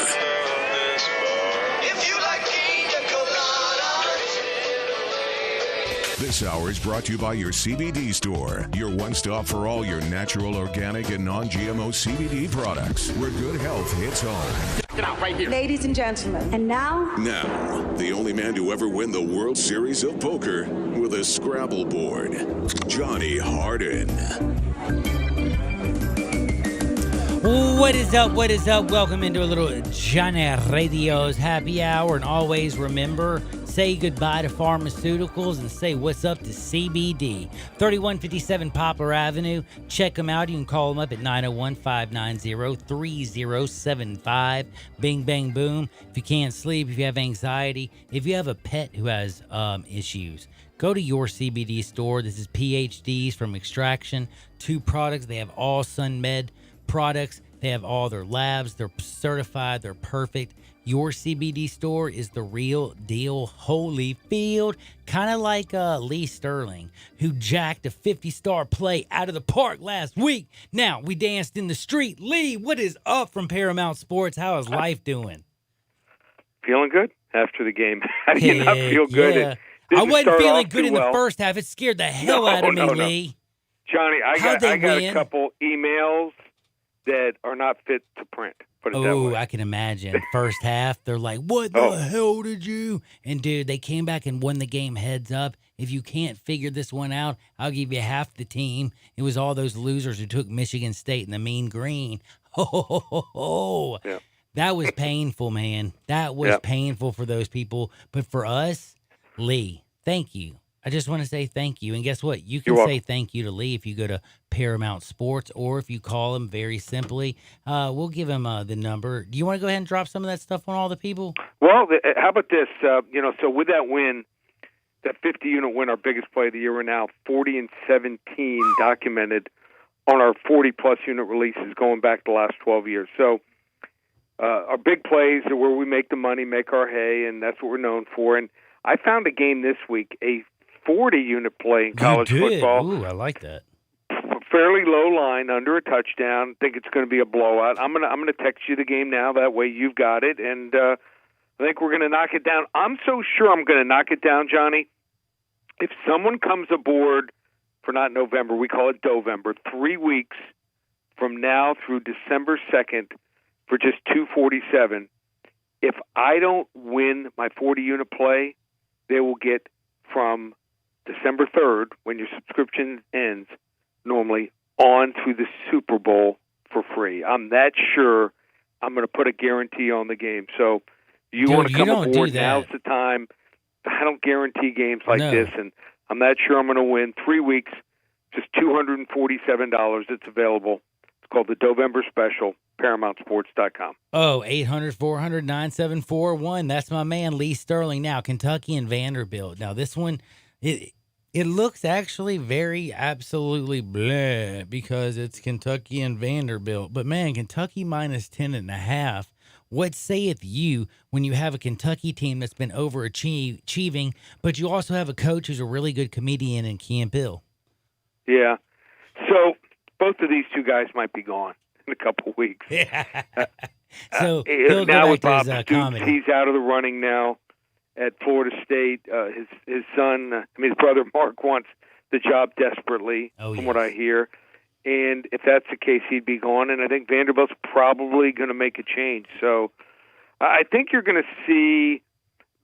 This hour is brought to you by your CBD store, your one-stop for all your natural, organic, and non-GMO CBD products, where good health hits home.
Get out right here. Ladies and gentlemen, and now?
Now, the only man to ever win the World Series of Poker with a Scrabble board, Johnny Harden.
What is up? What is up? Welcome into a little Johnny Radio's Happy Hour. And always remember, say goodbye to pharmaceuticals and say what's up to CBD. 3157 Poplar Avenue. Check them out. You can call them up at 901-590-3075. Bing, bang, boom. If you can't sleep, if you have anxiety, if you have a pet who has issues, go to your CBD store. This is PhDs from Extraction. 2 products. They have all SunMed products. They have all their labs. They're certified. They're perfect. Your CBD store is the real deal. Holyfield, kind of like Lee Sterling, who jacked a 50-star play out of the park last week. Now, we danced in the street. Lee, what is up from Paramount Sports? How is life doing?
Feeling good after the game. How do you not feel good?
Yeah. I wasn't feeling good in the first half. It scared the hell out of me, Lee.
Johnny, I got a couple emails that are not fit to print.
Oh, I can imagine. First half, they're like, what the hell did you? And, dude, they came back and won the game heads up. If you can't figure this one out, I'll give you half the team. It was all those losers who took Michigan State in the mean green.
Yeah.
That was painful, man. That was painful for those people. But for us, Lee, thank you. I just want to say thank you. And guess what? You can say thank you to Lee if you go to Paramount Sports, or if you call him very simply. We'll give him the number. Do you want to go ahead and drop some of that stuff on all the people?
Well, how about this? So with that win, that 50-unit win, our biggest play of the year, we're now 40-17 documented on our 40-plus unit releases going back the last 12 years. So our big plays are where we make the money, make our hay, and that's what we're known for. And I found a game this week, a 40-unit play in college football.
Ooh, I like that.
Fairly low line, under a touchdown. Think it's going to be a blowout. I'm gonna text you the game now. That way you've got it, and I think we're going to knock it down. I'm so sure I'm going to knock it down, Johnny. If someone comes aboard for not November, we call it Dovember, 3 weeks from now through December 2nd for just $247. If I don't win my 40-unit play, they will get from December 3rd, when your subscription ends, normally on through the Super Bowl for free. I'm that sure I'm going to put a guarantee on the game. So you want to come aboard, now's the time. I don't guarantee games like this, and I'm that sure I'm going to win. 3 weeks, just $247. It's available. It's called the Dovember Special, ParamountSports.com.
Oh, 800-400-9741. That's my man, Lee Sterling. Now, Kentucky and Vanderbilt. Now, this one, it looks actually very absolutely bleh because it's Kentucky and Vanderbilt. But, man, Kentucky minus 10.5. What saith you when you have a Kentucky team that's been overachieving, but you also have a coach who's a really good comedian in Camp Hill?
Yeah. So both of these two guys might be gone in a couple of weeks.
Yeah. So he'll
now
go
with
back
Bob
to his
Stoops,
comedy.
he's out of the running now at Florida State. His son, his brother Mark wants the job desperately, from what I hear. And if that's the case, he'd be gone. And I think Vanderbilt's probably going to make a change. So I think you're going to see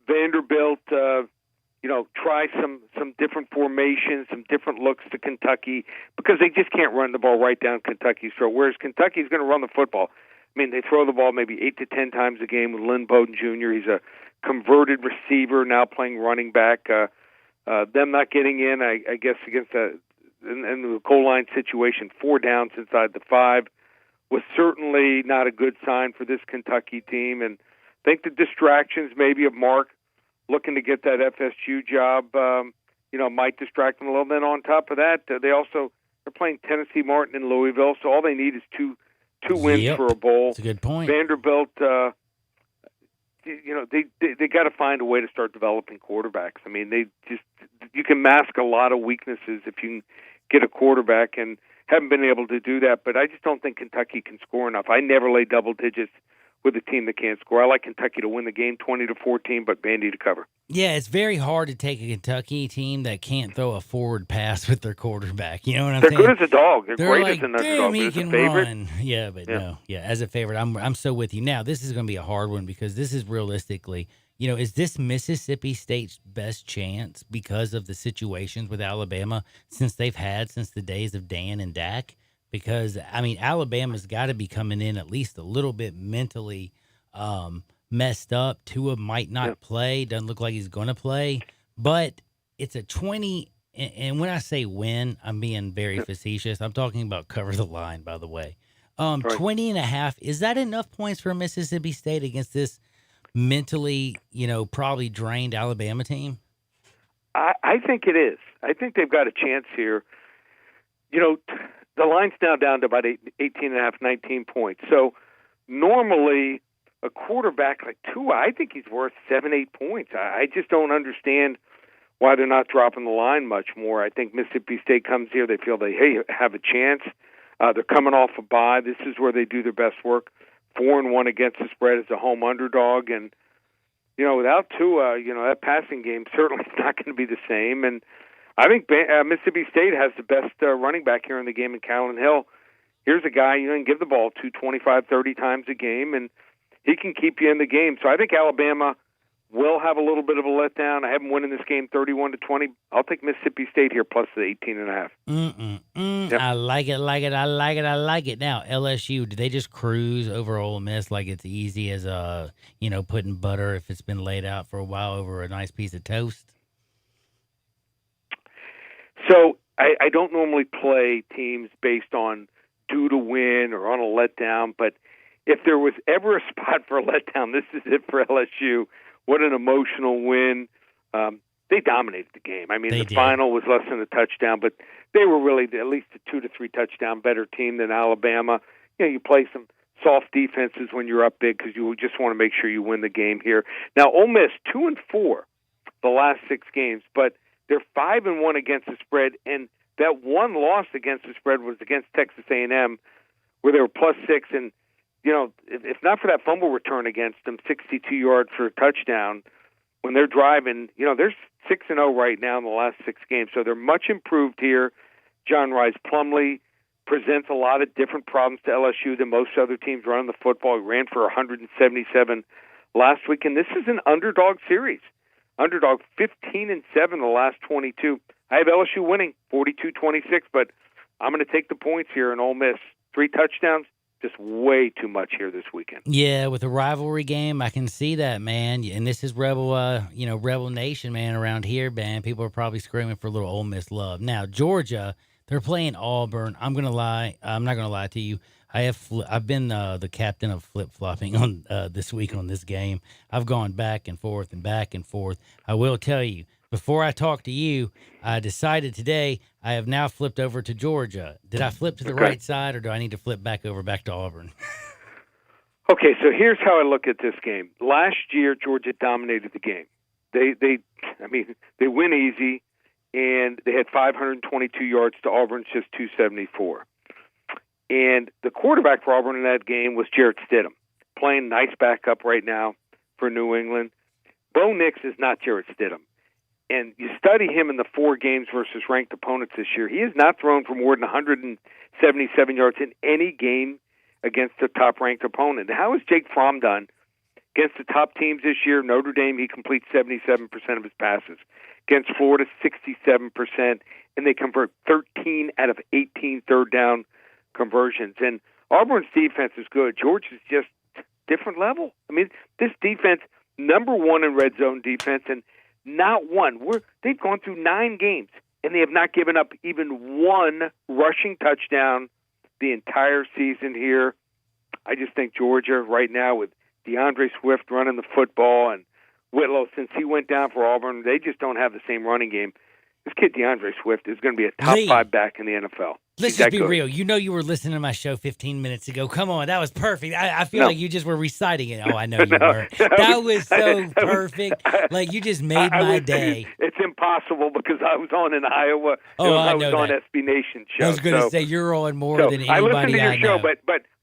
Vanderbilt, try some different formations, some different looks to Kentucky, because they just can't run the ball right down Kentucky's throat. Whereas Kentucky's going to run the football. I mean, they throw the ball maybe 8 to 10 times a game with Lynn Bowden Jr. He's a converted receiver, now playing running back. Them not getting in, I guess, against in the goal line situation, 4 downs inside the 5, was certainly not a good sign for this Kentucky team. And I think the distractions maybe of Mark looking to get that FSU job, might distract them a little bit. On top of that, they're playing Tennessee Martin in Louisville, so all they need is two wins for a bowl.
That's a good point.
Vanderbilt, they got to find a way to start developing quarterbacks. I mean, you can mask a lot of weaknesses if you can get a quarterback, and haven't been able to do that. But I just don't think Kentucky can score enough. I never lay double digits with a team that can't score. I like Kentucky to win the game 20-14, but Vandy to cover.
Yeah, it's very hard to take a Kentucky team that can't throw a forward pass with their quarterback. You know what I'm saying?
They're good as a dog. They're great
like,
as an underdog.
He
As a
can
favorite.
run. Yeah, but no. Yeah, as a favorite, I'm so with you. Now, this is going to be a hard one because this is realistically, is this Mississippi State's best chance because of the situations with Alabama since the days of Dan and Dak? Because, Alabama's got to be coming in at least a little bit mentally messed up. Tua might not play. Doesn't look like he's going to play. But it's a 20, and when I say win, I'm being very facetious. I'm talking about cover the line, by the way. 20.5, is that enough points for Mississippi State against this mentally, probably drained Alabama team?
I think it is. I think they've got a chance here. The line's now down to about 18.5, 19 points. So normally a quarterback like Tua, I think he's worth 7-8 points. I just don't understand why they're not dropping the line much more. I think Mississippi State comes here, they feel they have a chance. They're coming off a bye. This is where they do their best work. 4-1 against the spread as a home underdog, and without Tua, that passing game certainly is not going to be the same. And I think Mississippi State has the best running back here in the game in Callan Hill. Here's a guy you can give the ball to 25, 30 times a game, and he can keep you in the game. So I think Alabama will have a little bit of a letdown. I have them winning this game 31-20. I'll take Mississippi State here plus the 18.5.
Yep. I like it. Now, LSU, do they just cruise over Ole Miss like it's easy as putting butter if it's been laid out for a while over a nice piece of toast?
So I don't normally play teams based on due to win or on a letdown, but if there was ever a spot for a letdown, this is it for LSU. What an emotional win. They dominated the game. The final was less than a touchdown, but they were really at least a 2 to 3 touchdown better team than Alabama. You play some soft defenses when you're up big because you just want to make sure you win the game here. Now, Ole Miss, 2-4 the last 6 games, but they're 5-1 against the spread, and that one loss against the spread was against Texas A&M, where they were +6. And if not for that fumble return against them, 62 yards for a touchdown, when they're driving, they're 6-0 right now in the last 6 games, so they're much improved here. John Rice Plumlee presents a lot of different problems to LSU than most other teams running the football. He ran for 177 last week, and this is an underdog series. Underdog 15-7 the last 22. I have LSU winning 42-26, but I'm going to take the points here in Ole Miss. 3 touchdowns, just way too much here this weekend.
Yeah, with a rivalry game, I can see that, man. And this is Rebel Nation, man, around here, man. People are probably screaming for a little Ole Miss love. Now, Georgia, they're playing Auburn. I'm not going to lie to you. I've been the captain of flip-flopping on this week on this game. I've gone back and forth and back and forth. I will tell you, before I talk to you, I decided today I have now flipped over to Georgia. Did I flip to the right side, or do I need to flip back to Auburn?
Okay, so here's how I look at this game. Last year, Georgia dominated the game. They win easy, and they had 522 yards to Auburn's just 274. And the quarterback for Auburn in that game was Jarrett Stidham, playing nice backup right now for New England. Bo Nix is not Jarrett Stidham. And you study him in the 4 games versus ranked opponents this year. He has not thrown for more than 177 yards in any game against a top-ranked opponent. How has Jake Fromm done against the top teams this year? Notre Dame, he completes 77% of his passes. Against Florida, 67%. And they convert 13 out of 18 third-down conversions. And Auburn's defense is good. Georgia's just different level. This defense, number one in red zone defense, and not one. They've gone through 9 games, and they have not given up even one rushing touchdown the entire season here. I just think Georgia right now with DeAndre Swift running the football and Whitlow, since he went down for Auburn, they just don't have the same running game. This kid, DeAndre Swift, is going to be a top 5 back in the NFL.
Let's just be real. You know you were listening to my show 15 minutes ago. Come on, that was perfect. I feel like you just were reciting it. Oh, I know you were. That was so perfect. Like, you just made my day.
It's impossible because I was on in Iowa.
Oh,
I
know
was on
that.
SB Nation show.
I was going to say, you're on more than anybody
I listen to your show,
know.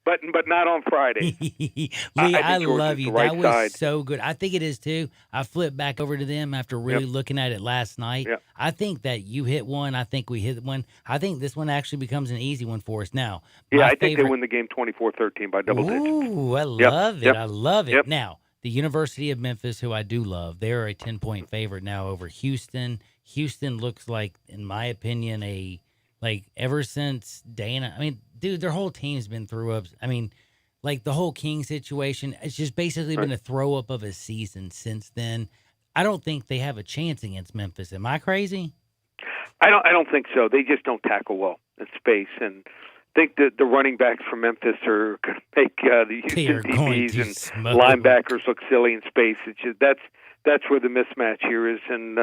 but not on Friday.
Lee, I love you.
Right
that was
side.
so good. I think it is too. I flipped back over to them after really looking at it last night.
Yep.
I think that you hit one. I think we hit one. I think this one actually becomes an easy one for us now.
Yeah, I think they win the game 24-13 by double digits.
Ooh, I love it. I love it. Now, the University of Memphis, who I do love, they're a 10-point favorite now over Houston. Houston looks like, in my opinion, ever since Dana, I mean, dude, their whole team's been through ups. I mean, like the whole King situation, it's just basically been a throw up of a season since then. I don't think they have a chance against Memphis. Am I crazy?
I don't think so. They just don't tackle well in space, and I think that the running backs from Memphis are going to make the Houston DBs and linebackers look silly in space. It's just, that's where the mismatch here is, and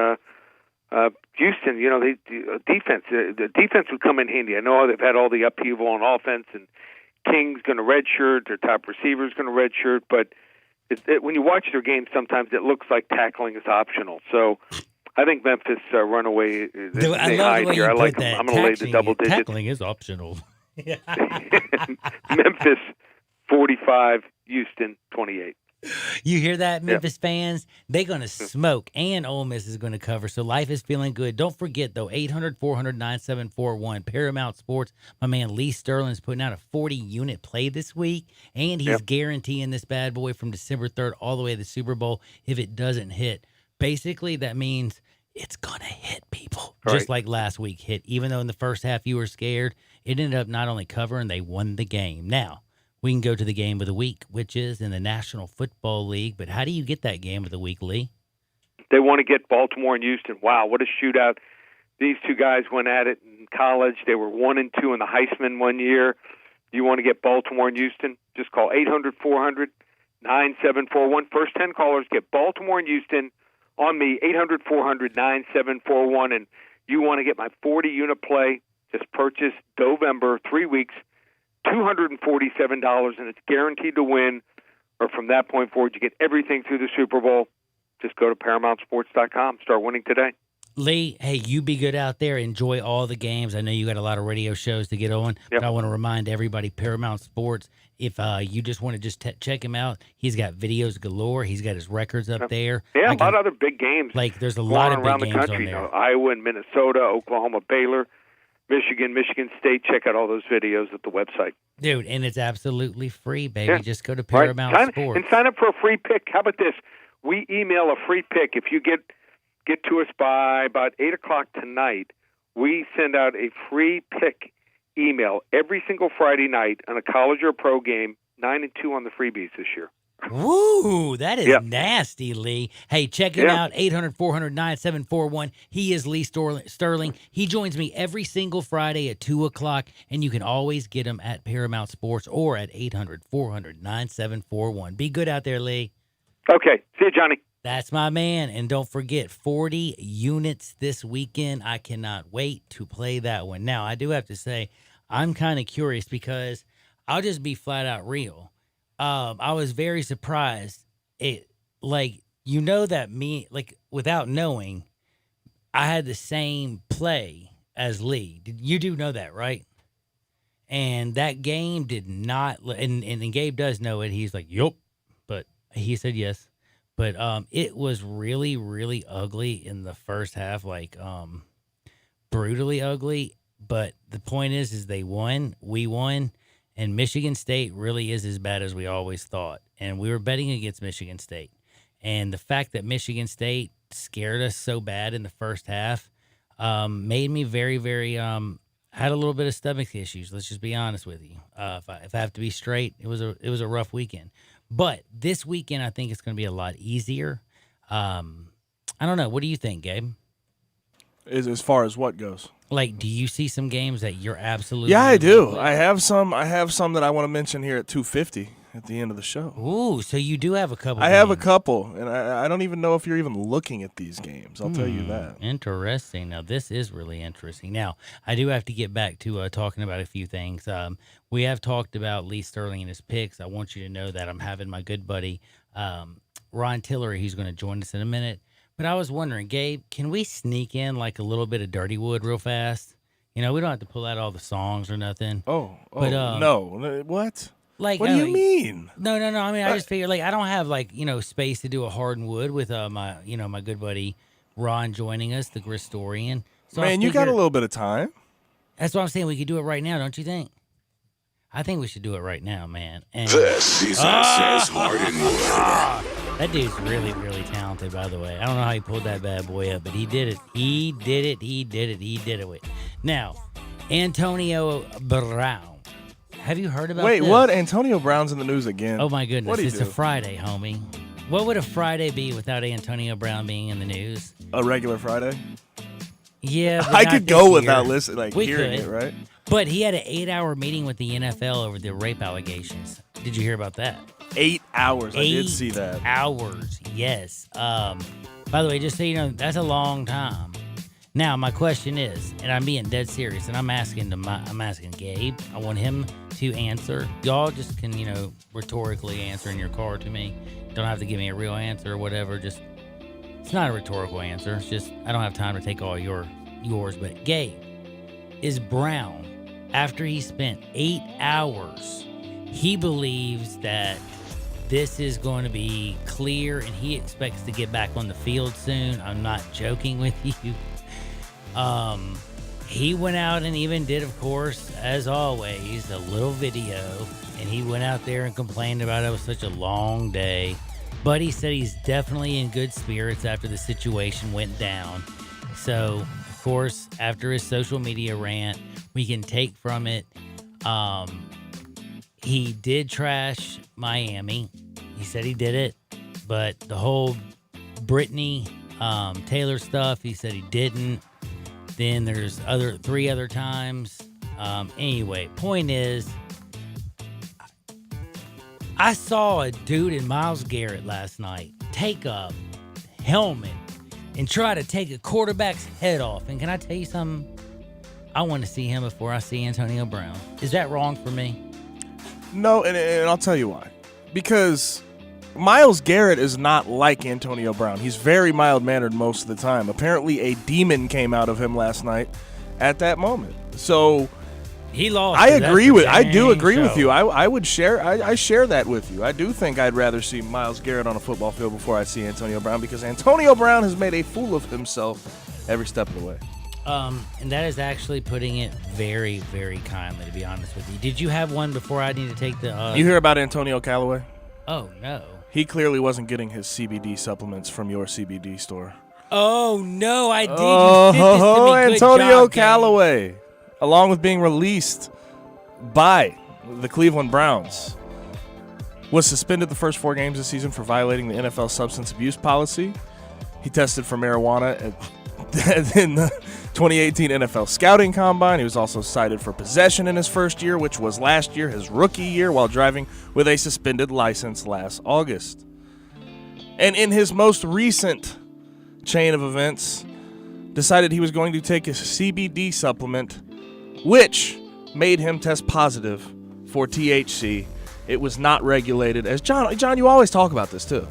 Houston, the defense would come in handy. I know they've had all the upheaval on offense, and King's going to redshirt, their top receiver's going to redshirt, but when you watch their games, sometimes it looks like tackling is optional. So I think Memphis run away. They hide here. I like them. I'm going to lay the double digits.
Tackling is optional.
Memphis 45, Houston 28.
You hear that, Memphis fans? They're going to smoke, and Ole Miss is going to cover, so life is feeling good. Don't forget, though, 800-400-9741, Paramount Sports. My man Lee Sterling's putting out a 40-unit play this week, and he's guaranteeing this bad boy from December 3rd all the way to the Super Bowl if it doesn't hit. Basically, that means it's going to hit people, just like last week hit. Even though in the first half you were scared, it ended up not only covering, they won the game. Now, we can go to the game of the week, which is in the National Football League. But how do you get that game of the week, Lee?
They want to get Baltimore and Houston. Wow, what a shootout. These two guys went at it in college. They were 1-2 in the Heisman one year. You want to get Baltimore and Houston? Just call 800-400-9741. First 10 callers get Baltimore and Houston on me, 800-400-9741. And you want to get my 40-unit play, just purchase November, 3 weeks, $247, and it's guaranteed to win. Or from that point forward, you get everything through the Super Bowl. Just go to ParamountSports.com. Start winning today.
Lee, hey, you be good out there. Enjoy all the games. I know you got a lot of radio shows to get on, but I want to remind everybody, Paramount Sports, if you just want to just check him out, he's got videos galore. He's got his records up there.
Yeah, a lot of other big games.
Like, there's a lot of
around
big
the
games
country.
on there.
Iowa and Minnesota, Oklahoma, Baylor, Michigan, Michigan State. Check out all those videos at the website.
Dude, and it's absolutely free, baby. Yeah. Just go to Paramount Sports.
And sign up for a free pick. How about this? We email a free pick. If you get to us by about 8 o'clock tonight, we send out a free pick email every single Friday night on a college or pro game, 9 and 2 on the freebies this year.
Woo, that is nasty, Lee. Hey, check him out, 800-400-9741. He is Lee Sterling. He joins me every single Friday at 2 o'clock, and you can always get him at Paramount Sports or at 800-400-9741. Be good out there, Lee.
Okay. See you, Johnny.
That's my man. And don't forget, 40 units this weekend. I cannot wait to play that one. Now, I do have to say, I'm kind of curious because I'll just be flat out real. I was very surprised. Without knowing, I had the same play as Lee. You do know that, right? And that game did not, and Gabe does know it. He's like, yup. But he said yes. But it was really, really ugly in the first half, brutally ugly. But the point is they won. We won. And Michigan State really is as bad as we always thought. And we were betting against Michigan State. And the fact that Michigan State scared us so bad in the first half made me very, very had a little bit of stomach issues. Let's just be honest with you. If I have to be straight, it was a rough weekend. But this weekend, I think it's going to be a lot easier. I don't know. What do you think, Gabe?
As far as what goes?
Like, do you see some games that you're absolutely?
Yeah, I do. I have some that I want to mention here at 2:50 at the end of the show.
Ooh, so you do have a couple.
I have a couple, and I don't even know if you're even looking at these games. I'll tell you that.
Interesting. Now, this is really interesting. Now, I do have to get back to talking about a few things. We have talked about Lee Sterling and his picks. I want you to know that I'm having my good buddy Ron Tillery, who's going to join us in a minute. But I was wondering, Gabe, can we sneak in like a little bit of Dirty Wood real fast? You know, we don't have to pull out all the songs or nothing.
But, no. What?
Like,
what do you mean?
No. I mean, I just figured, like, I don't have, like, space to do a Hard and Wood with my good buddy Ron joining us, the Gristorian. So
man, you got a little bit of time.
That's what I'm saying. We could do it right now, don't you think? I think we should do it right now, man. And
This is SS Hard and Wood.
That dude's really, really talented, by the way. I don't know how he pulled that bad boy up, but he did it. He did it. Now, Antonio Brown. Have you heard about
Wait,
this?
what? Antonio Brown's in the news again?
Oh, my goodness.
What'd he
It's
do?
a Friday, homie. What would a Friday be without Antonio Brown being in the news?
A regular Friday?
Yeah, but
I
not
could
this
go
year.
without listening, like
We
hearing
could.
it, right?
But he had an 8-hour meeting with the NFL over the rape allegations. Did you hear about that?
8 hours. I did see that.
8 hours, yes. By the way, just so you know, that's a long time. Now, my question is, and I'm being dead serious, and I'm asking Gabe. I want him to answer. Y'all just can, rhetorically answer in your car to me. Don't have to give me a real answer or whatever. Just, it's not a rhetorical answer. It's just, I don't have time to take all yours. But Gabe, is Brown, after he spent 8 hours, he believes that this is going to be clear and he expects to get back on the field soon. I'm not joking with you. He went out and even did, of course, as always, a little video, and he went out there and complained about it was such a long day. But he said he's definitely in good spirits after the situation went down. So, of course, after his social media rant, we can take from it, he did trash Miami. He said he did it, but the whole Brittany Taylor stuff, he said he didn't. Then there's three other times. Anyway, point is, I saw a dude in Myles Garrett last night take a helmet and try to take a quarterback's head off. And can I tell you something? I want to see him before I see Antonio Brown. Is that wrong for me?
No, and I'll tell you why. Because Myles Garrett is not like Antonio Brown. He's very mild-mannered most of the time. Apparently, a demon came out of him last night at that moment. So
he lost.
I do agree with you. I share that with you. I do think I'd rather see Myles Garrett on a football field before I see Antonio Brown, because Antonio Brown has made a fool of himself every step of the way.
And that is actually putting it very, very kindly, to be honest with you. Did you have one before I need to take the...
You hear about Antonio Callaway?
Oh, no.
He clearly wasn't getting his CBD supplements from your CBD store.
Oh, no, I did. You sent this to me. Good
Antonio
job,
Callaway, along with being released by the Cleveland Browns, was suspended the first 4 games this season for violating the NFL substance abuse policy. He tested for marijuana in the 2018 NFL Scouting Combine. He was also cited for possession in his first year, which was last year, his rookie year, while driving with a suspended license last August. And in his most recent chain of events, decided he was going to take a CBD supplement, which made him test positive for THC. It was not regulated. As John, you always talk about this too.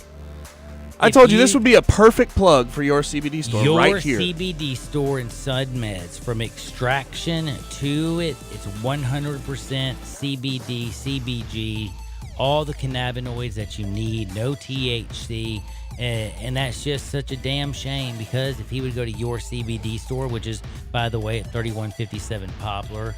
I told you this would be a perfect plug for your CBD store right here.
Your CBD store in SudMeds, from extraction to it's 100% CBD, CBG, all the cannabinoids that you need, no THC. And that's just such a damn shame, because if he would go to your CBD store, which is, by the way, at 3157 Poplar,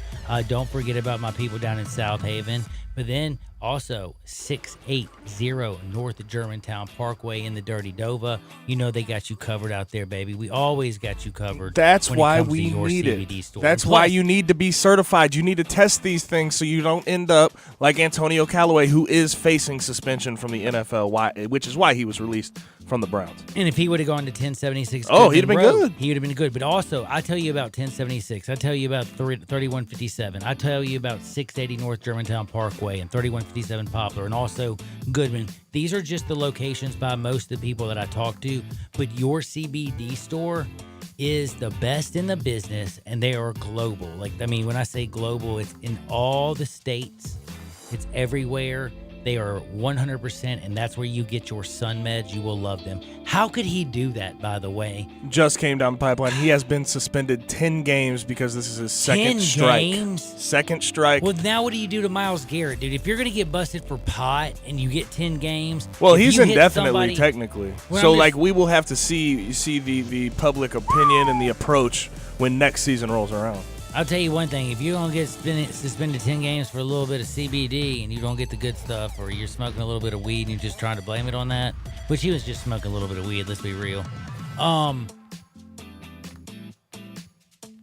don't forget about my people down in South Haven. But then also 680 North Germantown Parkway in the Dirty Dova. You know they got you covered out there, baby. We always got you covered.
That's
when
why
it comes
we
to your
need
CBD
it.
store.
That's
And
why
plus,
you need to be certified. You need to test these things so you don't end up like Antonio Callaway, who is facing suspension from the NFL, which is why he was released from the Browns.
And if he would have gone to 1076,
Oh, he'd have been good.
He would have been good. But also, I tell you about 1076. I tell you about 3157. I tell you about 680 North Germantown Parkway and 3157 Poplar, and also Goodman. These are just the locations by most of the people that I talk to. But your CBD store is the best in the business, and they are global. Like, I mean, when I say global, it's in all the states. It's everywhere. They are 100%, and that's where you get your sun meds. You will love them. How could he do that, by the way?
Just came down the pipeline. He has been suspended 10 games because this is his second
10
strike.
games?
Second strike.
Well, now what do you do to Myles Garrett, dude? If you're going to get busted for pot and you get 10 games.
Well,
if
he's
you hit
indefinitely,
somebody-
technically.
Well,
So,
I'm
like,
just-
we will have to see the public opinion and the approach when next season rolls around.
I'll tell you one thing. If you're going to get suspended 10 games for a little bit of CBD and you don't get the good stuff, or you're smoking a little bit of weed and you're just trying to blame it on that, which he was just smoking a little bit of weed, let's be real.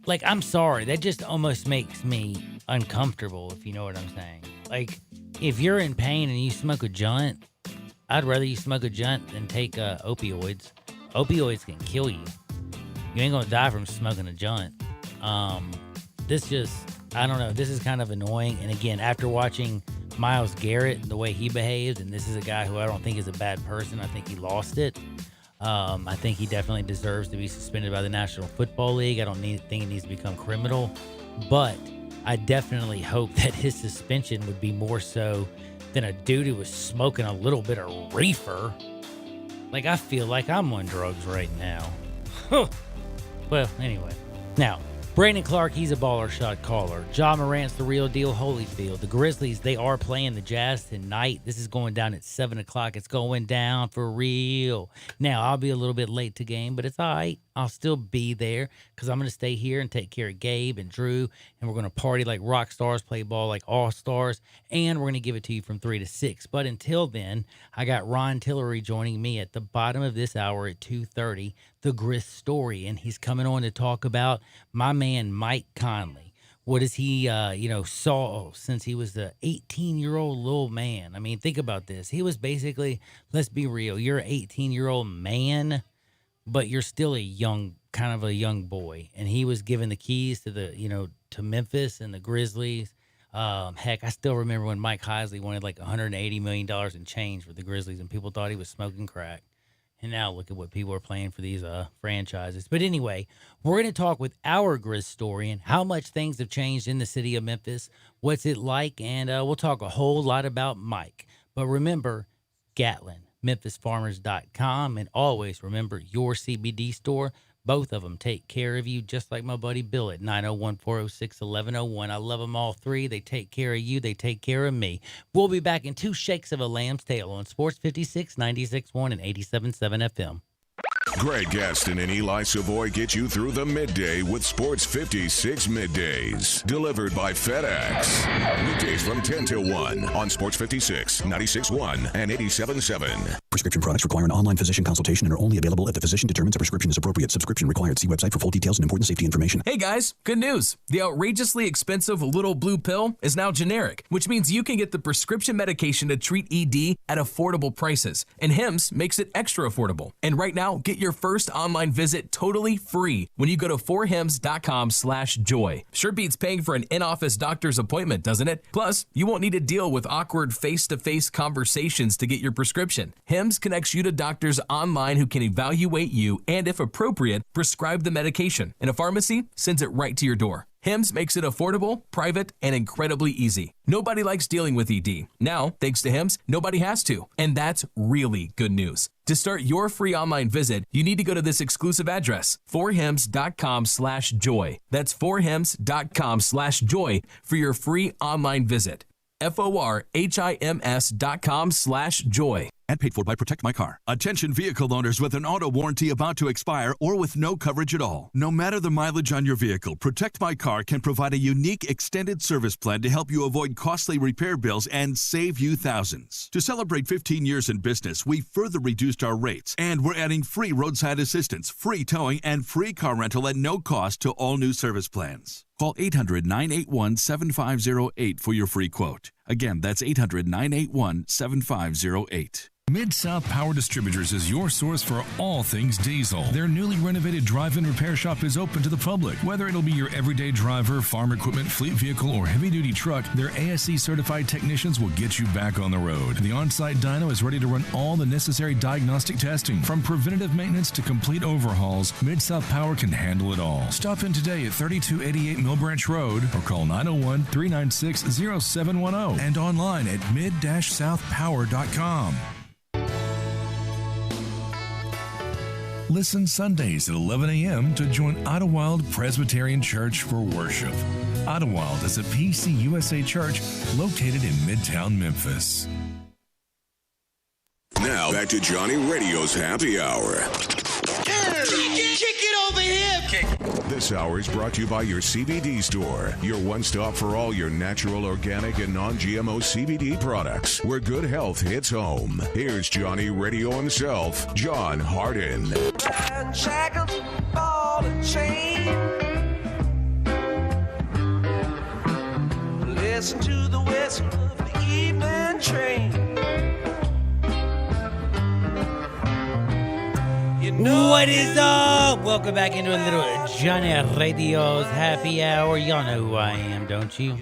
Like, I'm sorry. That just almost makes me uncomfortable, if you know what I'm saying. Like, if you're in pain and you smoke a joint, I'd rather you smoke a joint than take opioids. Opioids can kill you. You ain't going to die from smoking a joint. I don't know. This is kind of annoying. And again, after watching Myles Garrett, the way he behaves, and this is a guy who I don't think is a bad person. I think he lost it. I think he definitely deserves to be suspended by the National Football League. I don't think it needs to become criminal. But I definitely hope that his suspension would be more so than a dude who was smoking a little bit of reefer. Like, I feel like I'm on drugs right now. Well, anyway. Now, Brandon Clark, he's a baller shot caller. Ja Morant's the real deal, Holyfield. The Grizzlies, they are playing the Jazz tonight. This is going down at 7 o'clock. It's going down for real. Now, I'll be a little bit late to game, but it's all right. I'll still be there because I'm going to stay here and take care of Gabe and Drew, and we're going to party like rock stars, play ball like all stars, and we're going to give it to you from 3 to 6. But until then, I got Ron Tillery joining me at the bottom of this hour at 2:30, the Grist Story, and he's coming on to talk about my man Mike Conley. What has he, saw since he was the 18-year-old little man? I mean, think about this. He was basically, let's be real, you're an 18-year-old man, but you're still a young boy. And he was given the keys to to Memphis and the Grizzlies. Heck, I still remember when Mike Heisley wanted like $180 million in change for the Grizzlies, and people thought he was smoking crack. And now look at what people are playing for these franchises. But anyway, we're going to talk with our Grist historian, how much things have changed in the city of Memphis, what's it like, and we'll talk a whole lot about Mike. But remember, Gatlin, MemphisFarmers.com, and always remember your CBD store. Both of them take care of you, just like my buddy Bill at 901-406-1101. I love them all three. They take care of you. They take care of me. We'll be back in 2 shakes of a lamb's tail on Sports 56, 96.1, and 87.7 FM.
Greg Gaston and Eli Savoy get you through the midday with Sports 56 Middays. Delivered by FedEx. Weekdays from 10 till 1 on Sports 56, 96.1, and 87.7.
Prescription products require an online physician consultation and are only available if the physician determines a prescription is appropriate. Subscription required. See website for full details and important safety information.
Hey guys, good news. The outrageously expensive Little Blue Pill is now generic, which means you can get the prescription medication to treat ED at affordable prices. And Hims makes it extra affordable. And right now, get your first online visit totally free when you go to 4hims.com/joy. Sure beats paying for an in-office doctor's appointment, doesn't it? Plus, you won't need to deal with awkward face-to-face conversations to get your prescription. Hims connects you to doctors online who can evaluate you and, if appropriate, prescribe the medication. And a pharmacy sends it right to your door. Hims makes it affordable, private, and incredibly easy. Nobody likes dealing with ED. Now, thanks to Hims, nobody has to. And that's really good news. To start your free online visit, you need to go to this exclusive address, 4hims.com/joy. That's 4hims.com/joy for your free online visit. FORHIMS.com/joy.
and paid for by Protect My Car. Attention vehicle owners with an auto warranty about to expire or with no coverage at all. No matter the mileage on your vehicle, Protect My Car can provide a unique extended service plan to help you avoid costly repair bills and save you thousands. To celebrate 15 years in business, we further reduced our rates, and we're adding free roadside assistance, free towing, and free car rental at no cost to all new service plans. Call 800-981-7508 for your free quote. Again, that's 800-981-7508.
Mid-South Power Distributors is your source for all things diesel. Their newly renovated drive-in repair shop is open to the public. Whether it'll be your everyday driver, farm equipment, fleet vehicle, or heavy-duty truck, their ASE-certified technicians will get you back on the road. The on-site dyno is ready to run all the necessary diagnostic testing. From preventative maintenance to complete overhauls, Mid-South Power can handle it all. Stop in today at 3288 Mill Branch Road or call 901-396-0710 and online at mid-southpower.com. Listen Sundays at 11 a.m. to join Idlewild Presbyterian Church for worship. Idlewild is a PCUSA church located in Midtown Memphis.
Now back to Johnny Radio's Happy Hour.
Kick it over here.
This hour is brought to you by your CBD store, your one-stop for all your natural, organic, and non-GMO CBD products, where good health hits home. Here's Johnny Radio himself, John Harden.
Shackles, ball and chain. Listen to the whistle of the evening train.
What is up? Welcome back into a little Johnny Radio's Happy Hour. Y'all know who I am, don't you?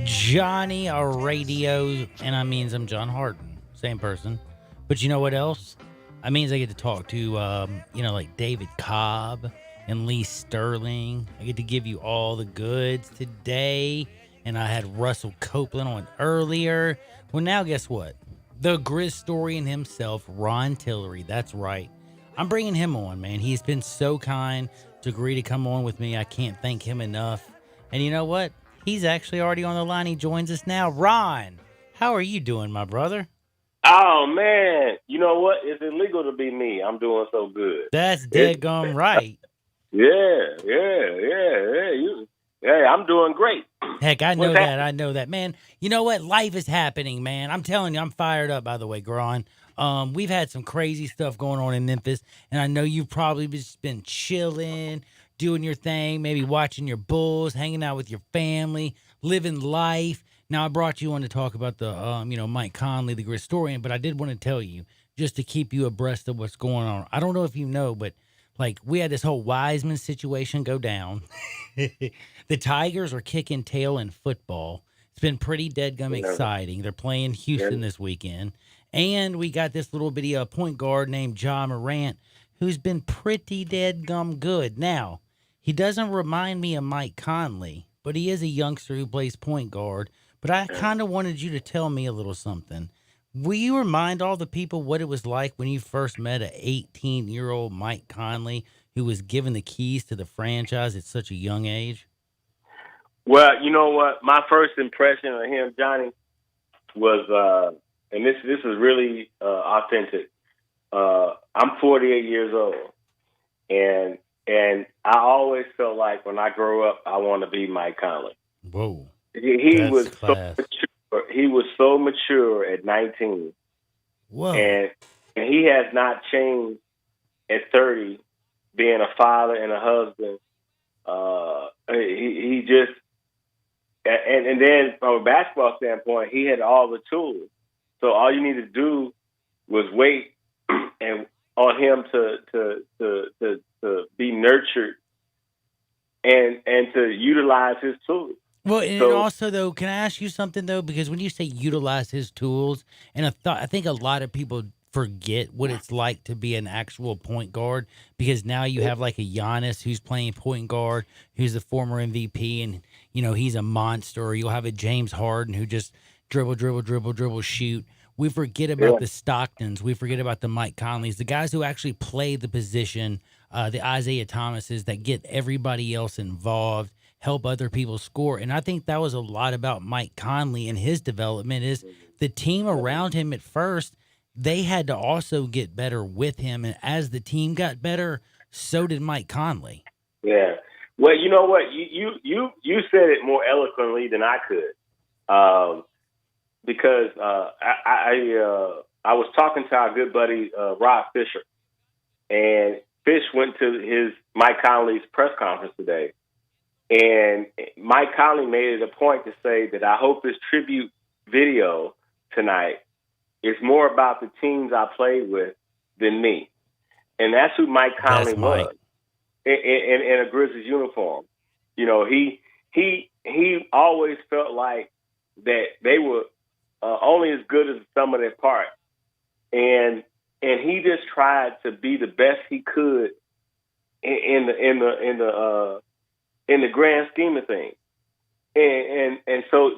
Johnny Radio, and I means I'm John Harden. Same person. But you know what else? I means I get to talk to, like David Cobb and Lee Sterling. I get to give you all the goods today. And I had Russell Copeland on earlier. Well, now guess what? The Grizz historian himself, Ron Tillery. That's right. I'm bringing him on, man. He's been so kind to agree to come on with me. I can't thank him enough. And you know what? He's actually already on the line. He joins us now. Ron, how are you doing, my brother?
Oh, man. You know what? It's illegal to be me. I'm doing so good.
That's dead-gum right.
Yeah. Hey, I'm doing great.
Heck, I know that. I know that. Man, you know what? Life is happening, man. I'm telling you, I'm fired up, by the way, Gron. We've had some crazy stuff going on in Memphis, and I know you've probably just been chilling, doing your thing, maybe watching your Bulls, hanging out with your family, living life. Now, I brought you on to talk about the, Mike Conley, the Grizz historian, but I did want to tell you, just to keep you abreast of what's going on. I don't know if you know, but, we had this whole Wiseman situation go down. The Tigers are kicking tail in football. It's been pretty deadgum exciting. They're playing Houston this weekend. And we got this little bitty point guard named Ja Morant, who's been pretty deadgum good. Now, he doesn't remind me of Mike Conley, but he is a youngster who plays point guard. But I kind of wanted you to tell me a little something. Will you remind all the people what it was like when you first met an 18-year-old Mike Conley who was given the keys to the franchise at such a young age?
Well, you know what? My first impression of him, Johnny, was, and this is really authentic. I'm 48 years old, and I always felt like when I grow up, I want to be Mike Conley.
Whoa.
He was so mature. He was so mature at 19.
Whoa.
And he has not changed at 30, being a father and a husband. He just, and then from a basketball standpoint, he had all the tools. So all you need to do was wait and on him to be nurtured and to utilize his tools.
Well, and also, though, can I ask you something, though? Because when you say utilize his tools, and I think a lot of people forget what it's like to be an actual point guard, because now you have like a Giannis who's playing point guard, who's the former MVP, and, he's a monster. Or you'll have a James Harden who just dribble, shoot. We forget about the Stocktons. We forget about the Mike Conleys, the guys who actually play the position, the Isaiah Thomases that get everybody else involved, help other people score. And I think that was a lot about Mike Conley and his development is the team around him at first they had to also get better with him. And as the team got better, so did Mike Conley.
Yeah. Well, you know what? You said it more eloquently than I could, because I was talking to our good buddy Rob Fisher, and Fish went to his Mike Conley's press conference today, and Mike Conley made it a point to say that I hope this tribute video tonight is more about the teams I played with than me, and that's who Mike Conley was. In a Grizzlies uniform. You know, he always felt like that they were only as good as the sum of their parts. And he just tried to be the best he could in the grand scheme of things. And so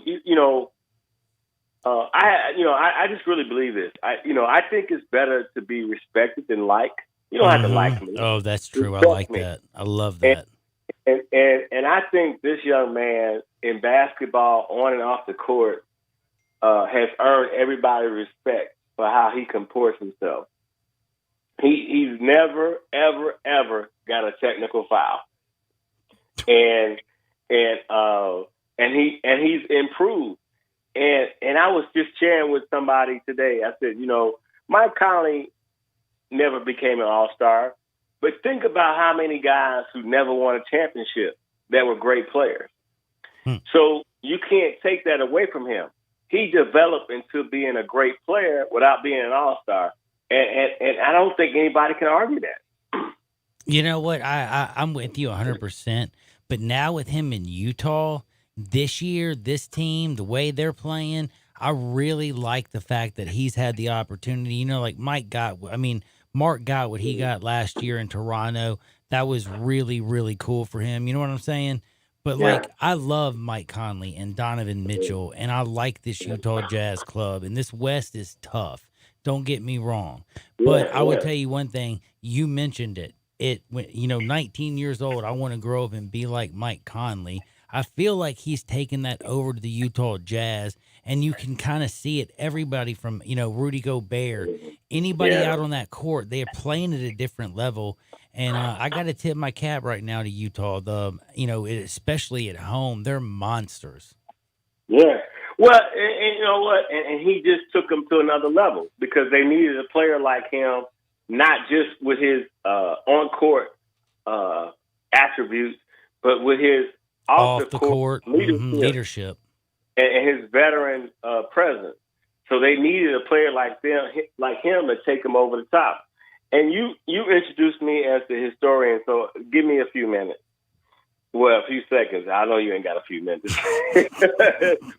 I just really believe this. I think it's better to be respected than liked. You don't have to like me.
Oh, that's true. I like that. I love that.
And I think this young man in basketball, on and off the court, has earned everybody's respect for how he comports himself. He's never, ever, ever got a technical foul, and he's improved. And I was just sharing with somebody today. I said, Mike Conley never became an all-star, but think about how many guys who never won a championship that were great players. So you can't take that away from him. He developed into being a great player without being an all-star, and I don't think anybody can argue that.
You know what? I'm with you 100%. But now with him in Utah this year, this team, the way they're playing, I really like the fact that he's had the opportunity. Like Mark got what he got last year in Toronto. That was really, really cool for him. You know what I'm saying? But, I love Mike Conley and Donovan Mitchell, and I like this Utah Jazz club. And this West is tough. Don't get me wrong. But I would tell you one thing. You mentioned it. 19 years old, I want to grow up and be like Mike Conley. I feel like he's taken that over to the Utah Jazz, and you can kind of see it. Everybody from, Rudy Gobert, anybody out on that court, they are playing at a different level. And I got to tip my cap right now to Utah. Especially at home, they're monsters.
Yeah. Well, and you know what? And he just took them to another level because they needed a player like him, not just with his on-court attributes, but with his off the court
leadership
and his veteran presence. So they needed a player like him to take them over the top. And you introduced me as the historian, so give me a few minutes. Well, a few seconds. I know you ain't got a few minutes.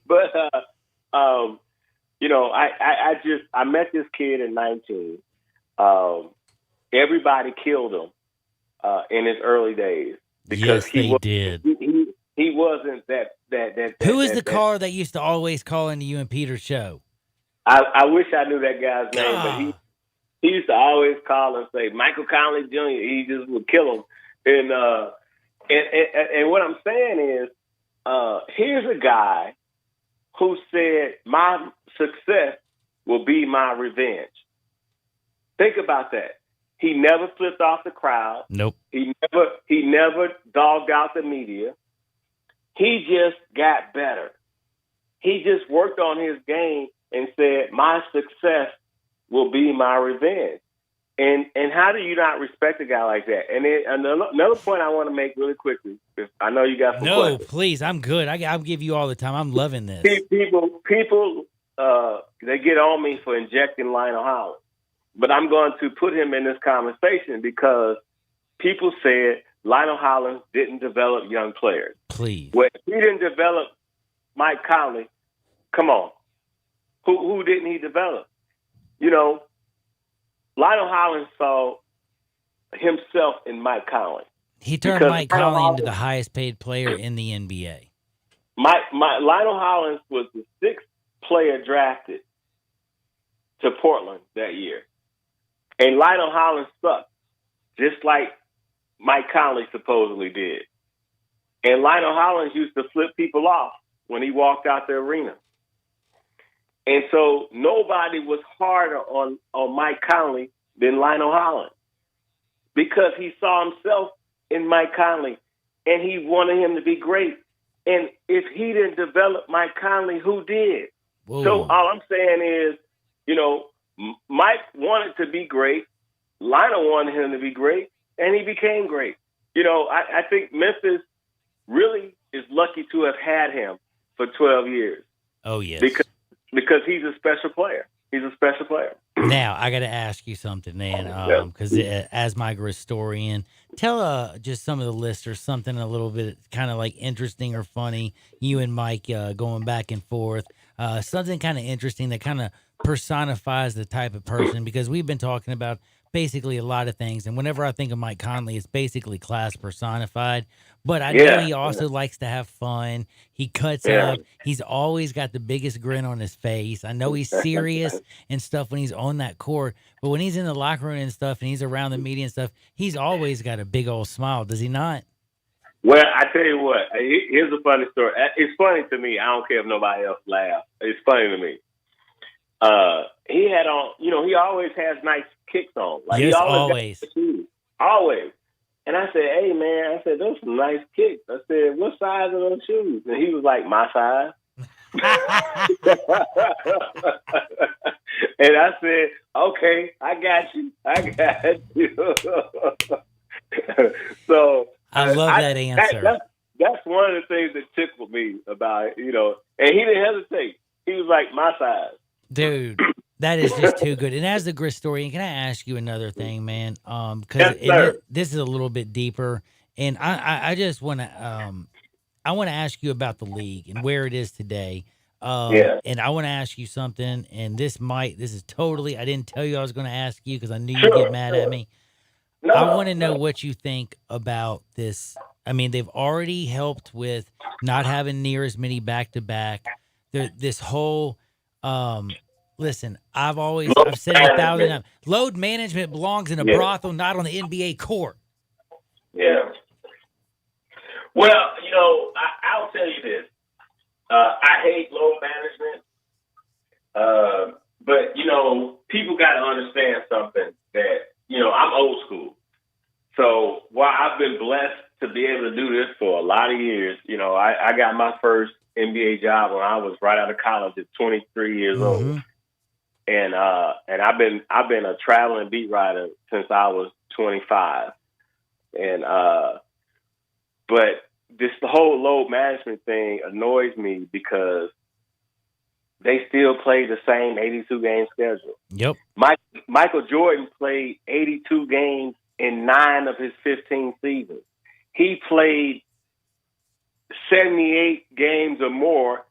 But, I met this kid at 19. Everybody killed him in his early days. Because
they did.
He wasn't that.
Who is the caller that used to always call into you and Peter's show?
I wish I knew that guy's name, but he used to always call and say Michael Conley Jr. He just would kill him. And what I'm saying is, here's a guy who said my success will be my revenge. Think about that. He never flipped off the crowd.
Nope.
He never dogged out the media. He just got better. He just worked on his game and said, my success will be my revenge. And how do you not respect a guy like that? And then another point I want to make really quickly, because I know you got some questions.
No, please, I'm good. I'll give you all the time. I'm loving this.
People, they get on me for injecting Lionel Hollins. But I'm going to put him in this conversation because people said Lionel Hollins didn't develop young players.
Please.
Well, if he didn't develop Mike Conley, come on. Who didn't he develop? Lionel Hollins saw himself in Mike Conley.
He turned Mike Conley into the highest paid player in the NBA.
Lionel Hollins was the 6th player drafted to Portland that year. And Lionel Hollins sucked, just like Mike Conley supposedly did. And Lionel Hollins used to flip people off when he walked out the arena. And so nobody was harder on Mike Conley than Lionel Hollins because he saw himself in Mike Conley and he wanted him to be great. And if he didn't develop Mike Conley, who did?
Whoa.
So all I'm saying is, you know, Mike wanted to be great. Lionel wanted him to be great, and he became great. You know, I think Memphis really is lucky to have had him for 12 years.
Oh, yes.
Because he's a special player. He's a special player.
Now, I got to ask you something, man, because as my historian, tell just some of the listeners something a little bit kind of like interesting or funny, you and Mike going back and forth, something kind of interesting that kind of personifies the type of person, because we've been talking about basically a lot of things, and whenever I think of Mike Conley, it's basically class personified, but I know he also likes to have fun. He cuts up. He's always got the biggest grin on his face. I know he's serious and stuff when he's on that court, but when he's in the locker room and stuff and he's around the media and stuff, he's always got a big old smile, does he not?
Well, I tell you what, here's a funny story. It's funny to me. I don't care if nobody else laughs. It's funny to me. He had on, you know, he always has nice kicks on. Like
yes,
he always. Always. And I said, hey, man, I said, those some nice kicks. I said, what size are those shoes? And he was like, my size. And I said, okay, I got you. So
I love that answer.
That's one of the things that tickled me about it, you know. And he didn't hesitate. He was like, my size.
Dude, that is just too good. And as the historian, can I ask you another thing, man? Because this is a little bit deeper, and I just want to I want to ask you about the league and where it is today. And I want to ask you something, and this is totally, I didn't tell you I was going to ask you because I knew you'd get mad at me. I want to know what you think about this. I mean, they've already helped with not having near as many back-to-back. This whole listen, I've said it 1,000 times. Load management belongs in a brothel, not on the NBA court.
Yeah. Well, you know, I'll tell you this. I hate load management. But, you know, people got to understand something that, you know, I'm old school. So while I've been blessed to be able to do this for a lot of years, you know, I got my first NBA job when I was right out of college at 23 years old. And I've been a traveling beat writer since I was 25. And but the whole load management thing annoys me because they still play the same 82 game schedule.
Yep.
Michael Jordan played 82 games in 9 of his 15 seasons. He played 78 games or more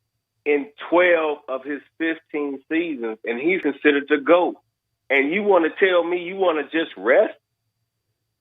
in 12 of his 15 seasons, and he's considered the GOAT. And you want to tell me you want to just rest?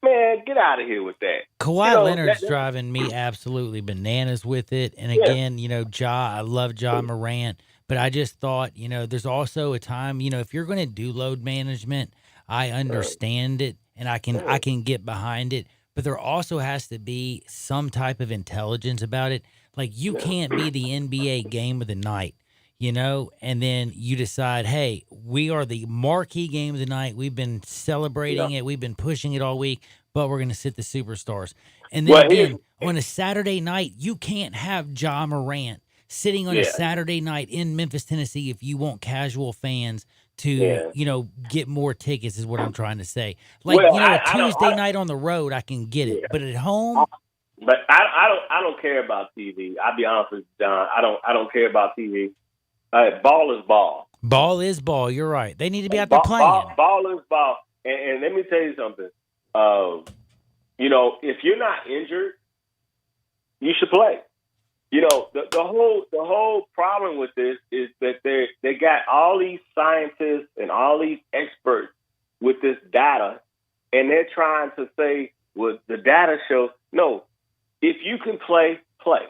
Man, get out of here with that.
Kawhi Leonard's driving me absolutely bananas with it. And again, you know, I love Ja Morant, but I just thought, you know, there's also a time, you know, if you're going to do load management, I understand it and I can get behind it, but there also has to be some type of intelligence about it. Like you can't be the NBA game of the night, you know, and then you decide, hey, we are the marquee game of the night. We've been celebrating it. We've been pushing it all week, but we're going to sit the superstars. And then again, on a Saturday night, you can't have Ja Morant sitting on a Saturday night in Memphis, Tennessee, if you want casual fans to, you know, get more tickets is what I'm trying to say. Like, you know, a Tuesday night on the road, I can get it, but at home.
But I don't care about TV. I'll be honest with you, John. I don't care about TV. Ball is ball.
Ball is ball. You're right. They need to be out there playing.
Ball is ball. And let me tell you something. You know, if you're not injured, you should play. You know, the whole problem with this is that they got all these scientists and all these experts with this data, and they're trying to say, well, the data shows no. If you can play, play.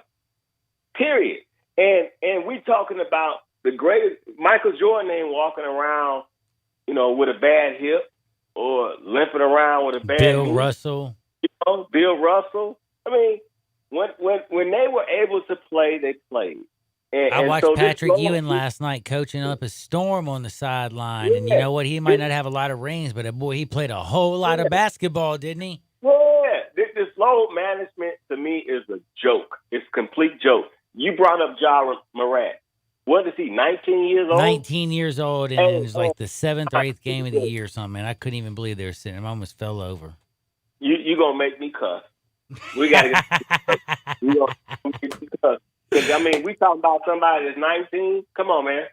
Period. And we talking about the greatest. Michael Jordan ain't walking around, you know, with a bad hip or limping around with a bad
Bill Russell.
You know, Bill Russell. I mean, when they were able to play, they played.
I watched
so
Patrick Ewing last night coaching up a storm on the sideline, and you know what? He might not have a lot of rings, but boy, he played a whole lot of basketball, didn't he?
Yeah, this load management to me is a joke. It's a complete joke. You brought up Ja Morant. What is he, 19 years old?
19 years old, and it was like the 7th or 8th game of the year or something, man. I couldn't even believe they were sitting him. I almost fell over.
You going to make me cuss. We got to get you going to make me cuss. Because, I mean, we talking about somebody that's 19. Come on, man.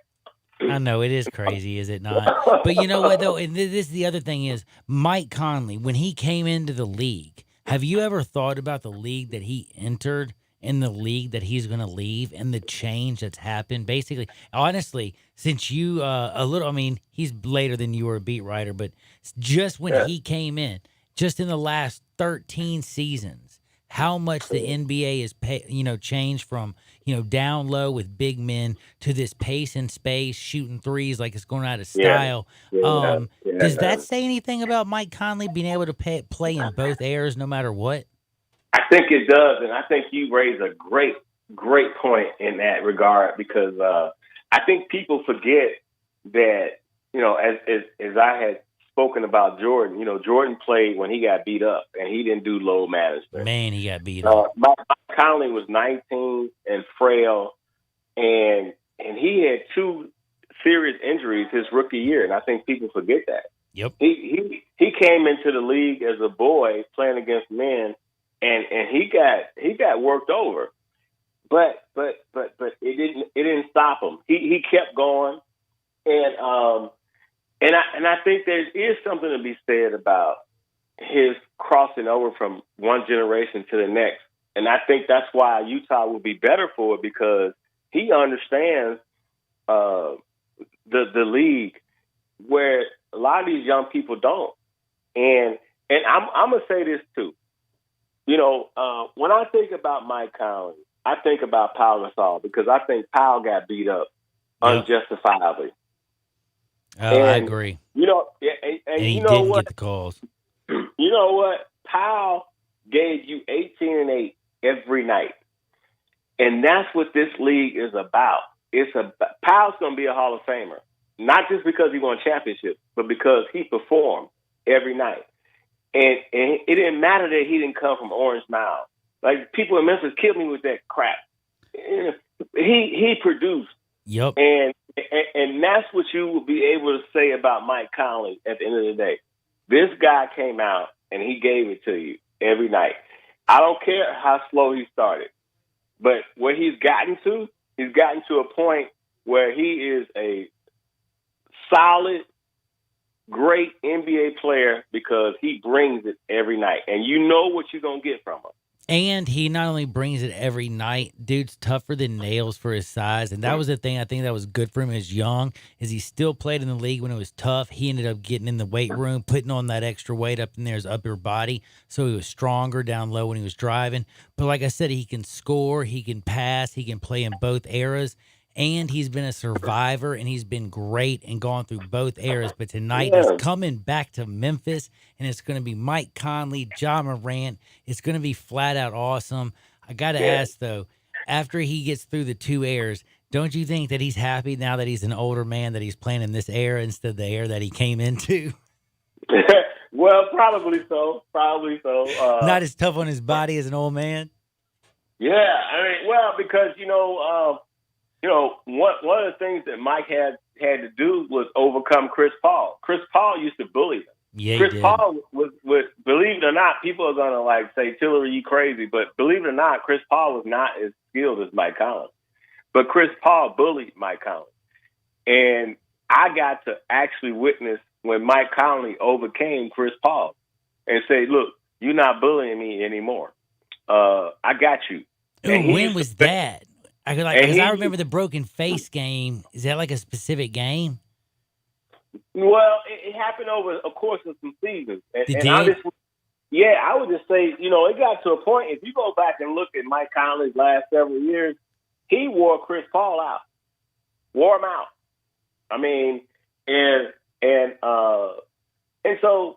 I know, it is crazy, is it not? But you know what, though? And this is the other thing is, Mike Conley, when he came into the league, have you ever thought about the league that he entered in the league that he's going to leave and the change that's happened? Basically, honestly, since you, he's later than you were a beat writer, but just when he came in, just in the last 13 seasons, how much the NBA has changed from, down low with big men to this pace and space, shooting threes like it's going out of style. Does that say anything about Mike Conley being able to play in both eras no matter what?
I think it does, and I think you raise a great, great point in that regard because I think people forget that, as I had spoken about Jordan, Jordan played when he got beat up, and he didn't do load management.
Man, he got beat up.
Mike Conley was 19 and frail, and he had 2 serious injuries his rookie year, and I think people forget that.
Yep.
He came into the league as a boy playing against men. And he got worked over, but it didn't stop him. He kept going, and I think there is something to be said about his crossing over from one generation to the next. And I think that's why Utah will be better for it because he understands the league where a lot of these young people don't. And I'm gonna say this too. When I think about Mike Conley, I think about Pau Gasol because I think Pau got beat up unjustifiably.
I agree.
And
he
you know
didn't
what?
Get the calls.
You know what? Pau gave you 18 and 8 every night, and that's what this league is about. Pau's going to be a Hall of Famer, not just because he won championships, but because he performed every night. And it didn't matter that he didn't come from Orange Mound. Like, people in Memphis killed me with that crap. He produced.
Yep.
And that's what you will be able to say about Mike Conley at the end of the day. This guy came out, and he gave it to you every night. I don't care how slow he started. But where he's gotten to a point where he is a solid, great NBA player because he brings it every night. And you know what you're going to get from him.
And he not only brings it every night, dude's tougher than nails for his size. And that was the thing I think that was good for him as young, is he still played in the league when it was tough. He ended up getting in the weight room, putting on that extra weight up in there, his upper body. So he was stronger down low when he was driving. But like I said, he can score, he can pass, he can play in both eras. And he's been a survivor, and he's been great and gone through both eras. But tonight, he's coming back to Memphis, and it's going to be Mike Conley, Ja Morant. It's going to be flat out awesome. I got to ask, though, after he gets through the 2 eras, don't you think that he's happy now that he's an older man that he's playing in this era instead of the era that he came into?
Well, probably so. Probably so.
Not as tough on his body as an old man?
Yeah. I mean, well, because, one of the things that Mike had to do was overcome Chris Paul. Chris Paul used to bully him.
Yeah,
Chris Paul was, believe it or not, people are going to say, Tillery, you crazy. But believe it or not, Chris Paul was not as skilled as Mike Conley. But Chris Paul bullied Mike Conley. And I got to actually witness when Mike Conley overcame Chris Paul and say, look, you're not bullying me anymore. I got you.
Ooh, when was that? Because I remember the broken face game. Is that like a specific game?
Well, it happened over a course of some seasons. I would just say, it got to a point, if you go back and look at Mike Conley's last several years, he wore Chris Paul out. Wore him out. I mean, and so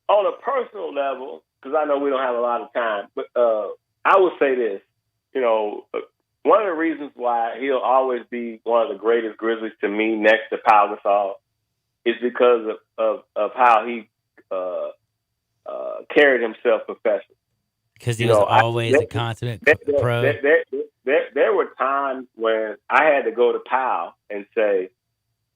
on a personal level, because I know we don't have a lot of time, but I would say this, one of the reasons why he'll always be one of the greatest Grizzlies to me, next to Pau Gasol, is because of how he carried himself professionally.
Because he was always a consummate pro.
There were times when I had to go to Pau and say,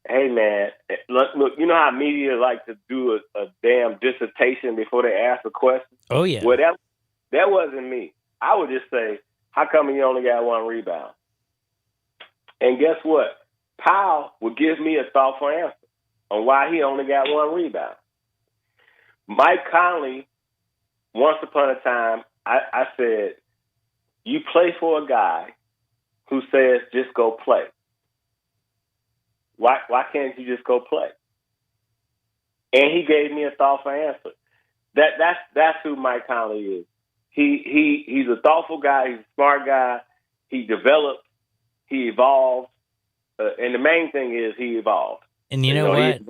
hey, man, look, you know how media like to do a damn dissertation before they ask a question?
Oh, yeah.
Well, that wasn't me. I would just say, how come you only got one rebound? And guess what? Pau would give me a thoughtful answer on why he only got one rebound. Mike Conley, once upon a time, I said, you play for a guy who says just go play. Why can't you just go play? And he gave me a thoughtful answer. That's who Mike Conley is. He's a thoughtful guy. He's a smart guy. He developed. He evolved. And the main thing is he evolved.
And you know what?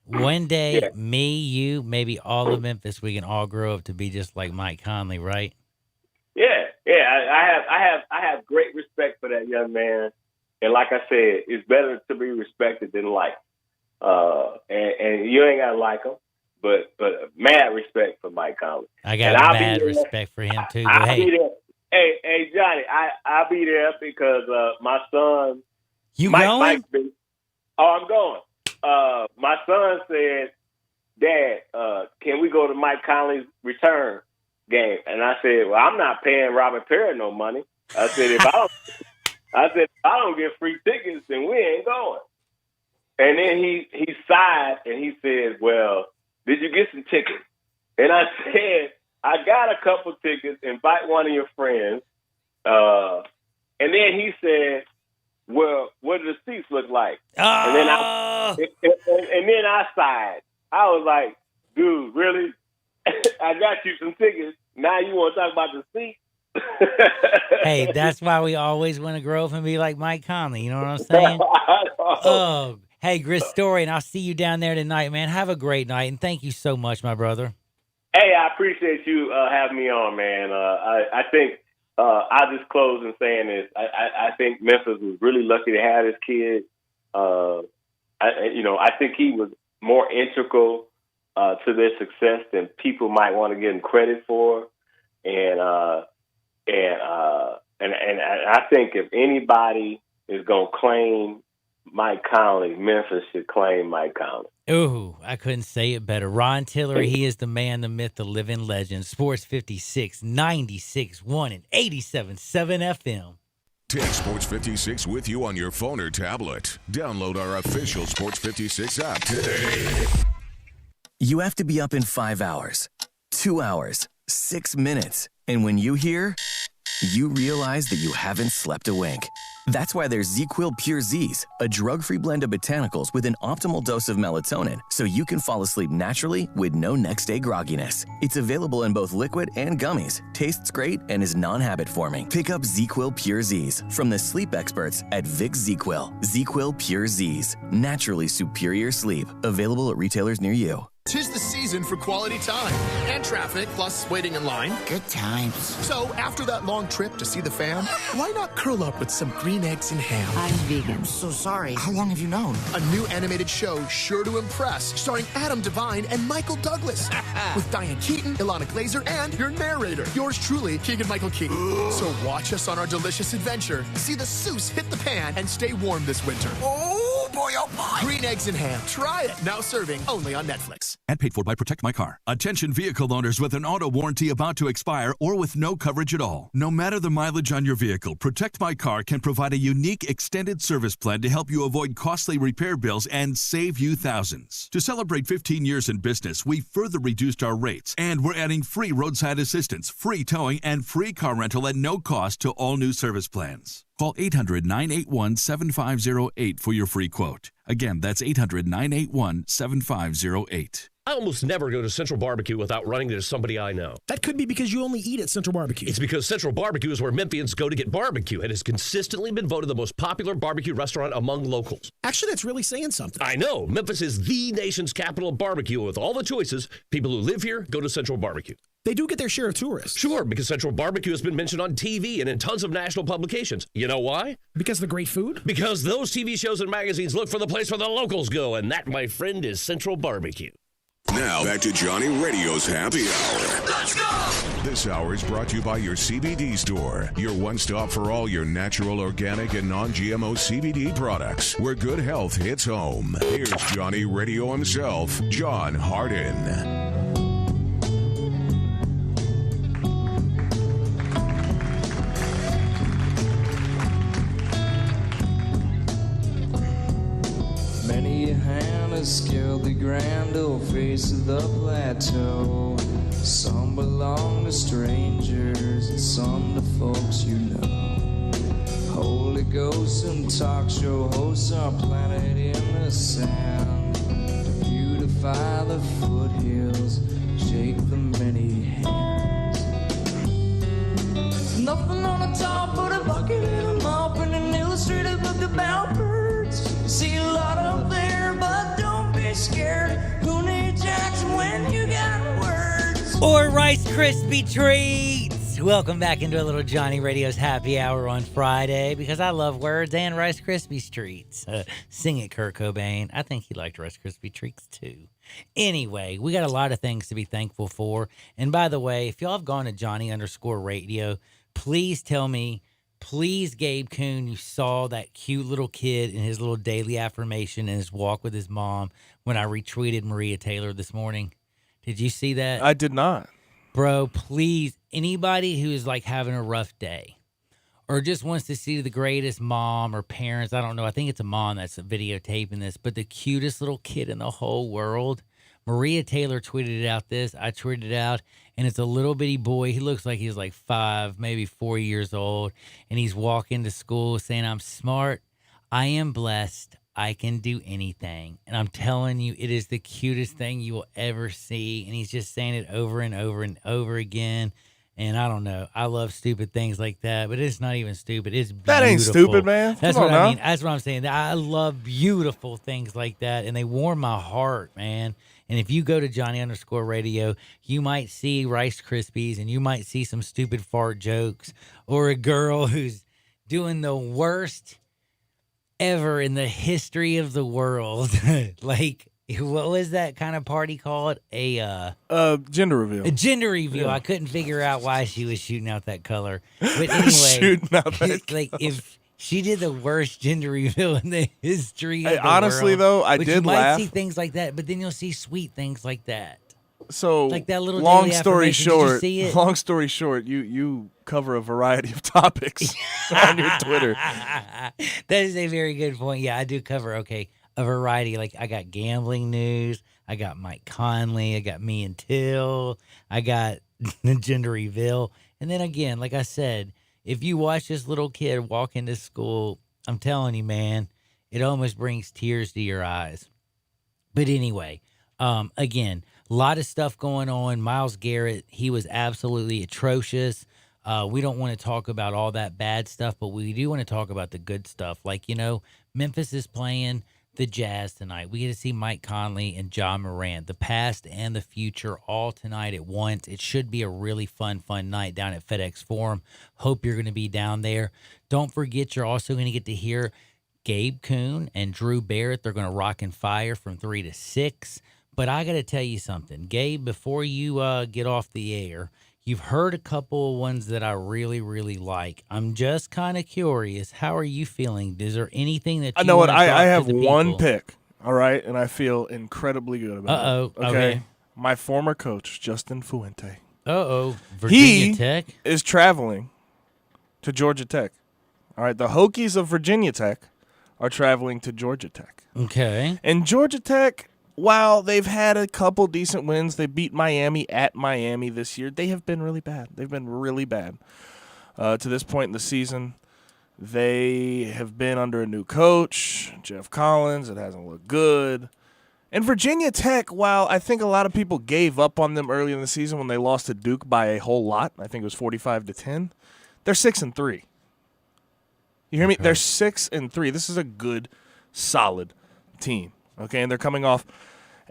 One day, me, you, maybe all of Memphis, we can all grow up to be just like Mike Conley, right?
Yeah. I have great respect for that young man. And like I said, it's better to be respected than liked. And you ain't gotta like him, but mad respect for Mike Conley.
I got mad respect for him too. But
Hey, Johnny, I'll be there because my son.
Going?
I'm going. My son said, Dad, can we go to Mike Conley's return game? And I said, well, I'm not paying Robert Perry no money. I said, if I don't get free tickets, then we ain't going. And then he sighed and he said, well, did you get some tickets? And I said, I got a couple tickets. Invite one of your friends. And then he said, well, what do the seats look like? And then I sighed. I was like, dude, really? I got you some tickets. Now you want to talk about the seats?
Hey, that's why we always want to grow up and be like Mike Conley. You know what I'm saying? Oh, hey, Gris Story, and I'll see you down there tonight, man. Have a great night, and thank you so much, my brother.
Hey, I appreciate you having me on, man. I think I'll just close in saying this. I think Memphis was really lucky to have this kid. I think he was more integral to their success than people might want to give him credit for. And I think if anybody is going to claim Mike Conley, Memphis should claim Mike Conley.
Ooh, I couldn't say it better. Ron Tillery, he is the man, the myth, the living legend. Sports 56, 96.1 and 87.7 FM.
Take Sports 56 with you on your phone or tablet. Download our official Sports 56 app today.
You have to be up in 5 hours, 2 hours, 6 minutes. And when you hear, you realize that you haven't slept a wink. That's why there's ZzzQuil Pure Z's, a drug-free blend of botanicals with an optimal dose of melatonin, so you can fall asleep naturally with no next-day grogginess. It's available in both liquid and gummies, tastes great, and is non-habit forming. Pick up ZzzQuil Pure Z's from the sleep experts at Vicks ZzzQuil. ZzzQuil Pure Z's, naturally superior sleep. Available at retailers near you.
'Tis the season for quality time and traffic, plus waiting in line. Good times. So after that long trip to see the fam, why not curl up with some green eggs and ham?
I'm vegan. So sorry.
How long have you known? A new animated show sure to impress, starring Adam Devine and Michael Douglas, with Diane Keaton, Ilana Glazer, and your narrator, yours truly, Keegan-Michael Key. So watch us on our delicious adventure, see the Seuss hit the pan, and stay warm this winter. Oh boy, oh boy! Green eggs and ham. Try it. Now serving only on Netflix.
And paid for by Protect My Car. Attention vehicle owners with an auto warranty about to expire or with no coverage at all. No matter the mileage on your vehicle, Protect My Car can provide a unique extended service plan to help you avoid costly repair bills and save you thousands. To celebrate 15 years in business, we further reduced our rates, and we're adding free roadside assistance, free towing, and free car rental at no cost to all new service plans. Call 800-981-7508 for your free quote. Again, that's 800-981-7508.
I almost never go to Central Barbecue without running into somebody I know.
That could be because you only eat at Central Barbecue.
It's because Central Barbecue is where Memphians go to get barbecue and has consistently been voted the most popular barbecue restaurant among locals.
Actually, that's really saying something.
I know. Memphis is the nation's capital of barbecue. With all the choices, people who live here go to Central Barbecue.
They do get their share of tourists.
Sure, because Central Barbecue has been mentioned on TV and in tons of national publications. You know why?
Because of the great food?
Because those TV shows and magazines look for the place where the locals go, and that, my friend, is Central Barbecue.
Now, back to Johnny Radio's Happy Hour. Let's go! This hour is brought to you by your CBD store, your one-stop for all your natural, organic, and non-GMO CBD products, where good health hits home. Here's Johnny Radio himself, John Hardin.
Many a hand has scaled the grand old face of the plateau. Some belong to strangers and some to folks you know. Holy ghosts and talk show hosts are planted in the sand to beautify the foothills, shake the many hands. There's nothing on the top but a bucket and a mop and an illustrated book about birds. See a lot up there, but don't be scared. Who needs Jackson when you got words?
Or Rice Krispie Treats. Welcome back into a little Johnny Radio's Happy Hour on Friday, because I love words and Rice Krispie Treats. Sing it, Kurt Cobain. I think he liked Rice Krispie Treats too. Anyway, we got a lot of things to be thankful for. And by the way, if y'all have gone to Johnny_Radio, please tell me, please, Gabe Kuhn, you saw that cute little kid in his little daily affirmation and his walk with his mom when I retweeted Maria Taylor this morning. Did you see that?
I did not.
Bro, please, anybody who is like having a rough day or just wants to see the greatest mom or parents, I don't know, I think it's a mom that's videotaping this, but the cutest little kid in the whole world, Maria Taylor tweeted out this. I tweeted it out, and it's a little bitty boy. He looks like he's like 5, maybe 4 years old, and he's walking to school saying, "I'm smart, I am blessed, I can do anything." And I'm telling you, it is the cutest thing you will ever see, and he's just saying it over and over and over again. And I don't know. I love stupid things like that, but it's not even stupid. It's beautiful.
That ain't stupid, man.
That's
Come
what
on
I
now.
mean. That's what I'm saying. I love beautiful things like that, and they warm my heart, man. And if you go to Johnny_Radio, you might see Rice Krispies, and you might see some stupid fart jokes, or a girl who's doing the worst ever in the history of the world. Like, what was that kind of party called? A
gender reveal.
A gender reveal.
Yeah.
I couldn't figure out why she was shooting out that color. But anyway,
Shooting out that
like if she did the worst gender reveal in the history of the
honestly,
world,
though, I
but
did
you might
laugh.
see things like that, but then you'll see sweet things like that.
So,
like that little
long
daily
story
affirmation. Did you
short,
see it?
long story short, you cover a variety of topics on your Twitter.
That is a very good point. Yeah, I do cover a variety. Like, I got gambling news, I got Mike Conley, I got me and Till, I got the gender reveal, and then again, like I said, if you watch this little kid walk into school, I'm telling you, man, it almost brings tears to your eyes. But anyway, again, a lot of stuff going on. Myles Garrett, he was absolutely atrocious. We don't want to talk about all that bad stuff, but we do want to talk about the good stuff. Like, Memphis is playing the Jazz tonight. We get to see Mike Conley and John Morant, the past and the future, all tonight at once. It should be a really fun night down at FedEx Forum. Hope you're going to be down there. Don't forget, you're also going to get to hear Gabe Kuhn and Drew Barrett. They're going to rock and fire from 3 to 6. But I got to tell you something, Gabe, before you get off the air, you've heard a couple of ones that I really, really like. I'm just kind of curious. How are you feeling? Is there anything that you
I know what
wanna talk
I
to
have
the
one
people?
pick, all right, and I feel incredibly good about it.
Okay.
My former coach, Justin Fuente.
Virginia Tech
is traveling to Georgia Tech. All right, the Hokies of Virginia Tech are traveling to Georgia Tech.
Okay.
And Georgia Tech, while they've had a couple decent wins, they beat Miami at Miami this year. They have been really bad. They've been really bad to this point in the season. They have been under a new coach, Jeff Collins. It hasn't looked good. And Virginia Tech, while I think a lot of people gave up on them early in the season when they lost to Duke by a whole lot, I think it was 45-10, they're 6-3. You hear me? They're 6-3. This is a good, solid team. Okay, and they're coming off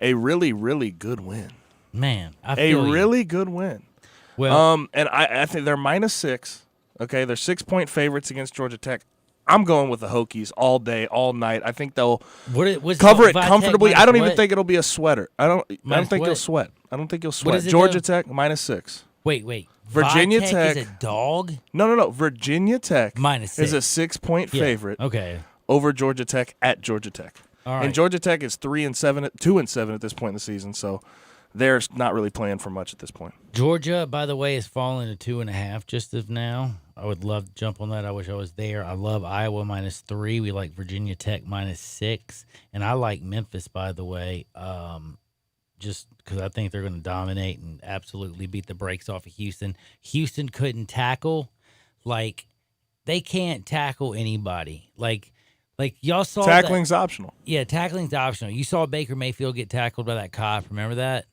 a really, really good win.
Man, I feel
really good win.
Well-
and I think they're -6. Okay, they're 6-point favorites against Georgia Tech. I'm going with the Hokies all day, all night. I think they'll cover it comfortably. I don't even think it'll be a sweater. I don't think you'll sweat. I don't think you'll sweat. Georgia Tech -6.
Wait.
Virginia
Tech
Tech
is a dog?
No. Virginia Tech
-6
is a 6-point favorite.
Okay.
Over Georgia Tech at Georgia Tech.
All right.
And Georgia Tech is 3-7, 2-7 at this point in the season. So they're not really playing for much at this point.
Georgia, by the way, is falling to 2.5 just of now. I would love to jump on that. I wish I was there. I love Iowa -3. We like Virginia Tech -6. And I like Memphis, by the way, just because I think they're going to dominate and absolutely beat the brakes off of Houston. Houston couldn't tackle. Like, they can't tackle anybody. Like y'all saw
Tackling's optional.
Yeah, tackling's optional. You saw Baker Mayfield get tackled by that cop. Remember that?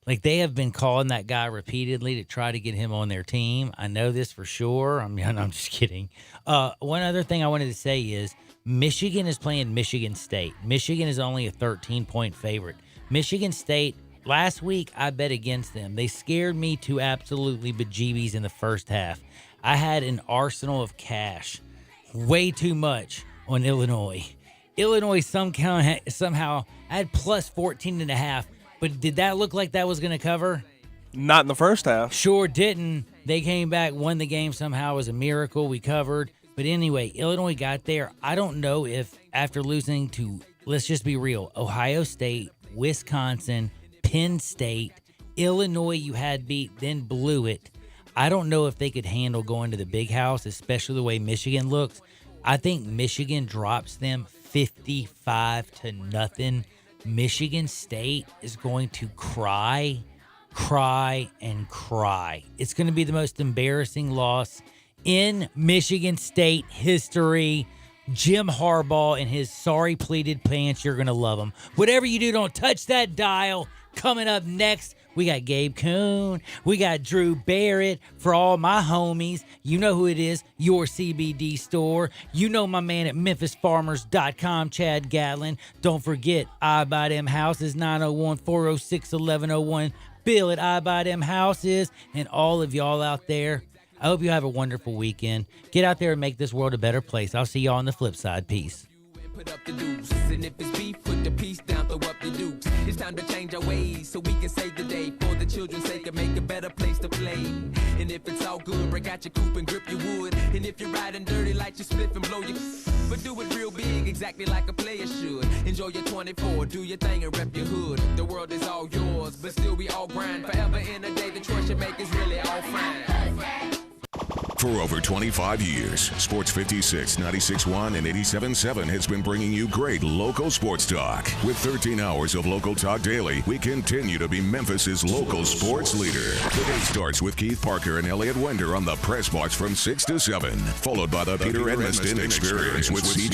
Like, they have been calling that guy repeatedly to try to get him on their team. I know this for sure. I'm just kidding. One other thing I wanted to say is Michigan is playing Michigan State. Michigan is only a 13-point favorite. Michigan State, last week I bet against them. They scared me to absolutely bejeebies in the first half. I had an arsenal of cash, way too much on Illinois. Illinois somehow I had plus 14.5. But did that look like that was going to cover?
Not in the first half.
Sure didn't. They came back, won the game somehow. It was a miracle. We covered. But anyway, Illinois got there. I don't know if after losing to, let's just be real, Ohio State, Wisconsin, Penn State, Illinois you had beat, then blew it. I don't know if they could handle going to the big house, especially the way Michigan looks. I think Michigan drops them 55-0. Michigan State is going to cry. It's going to be the most embarrassing loss in Michigan State history. Jim Harbaugh and his sorry pleated pants, you're going to love them. Whatever you do, don't touch that dial. Coming up next, we got Gabe Kuhn. We got Drew Barrett. For all my homies, you know who it is, your CBD store. You know my man at MemphisFarmers.com, Chad Gatlin. Don't forget, I Buy Them Houses, 901-406-1101. Bill at I Buy Them Houses. And all of y'all out there, I hope you have a wonderful weekend. Get out there and make this world a better place. I'll see y'all on the flip side. Peace.
Put up the deuce, and if it's beef, put the piece down, throw up the dukes. It's time to change our ways so we can save the day for the children's sake and make a better place to play. And if it's all good, break out your coupe and grip your wood. And if you're riding dirty, light your spliff and blow your. But do it real big, exactly like a player should. Enjoy your 24, do your thing and rep your hood. The world is all yours, but still we all grind. Forever in a day, the choice you make is really all fine.
For over 25 years, Sports 56, 96.1, and 87.7 has been bringing you great local sports talk. With 13 hours of local talk daily, we continue to be Memphis's local sports leader. The day starts with Keith Parker and Elliot Wender on the Press Box from 6 to 7, followed by the Peter Edmiston Experience with CJ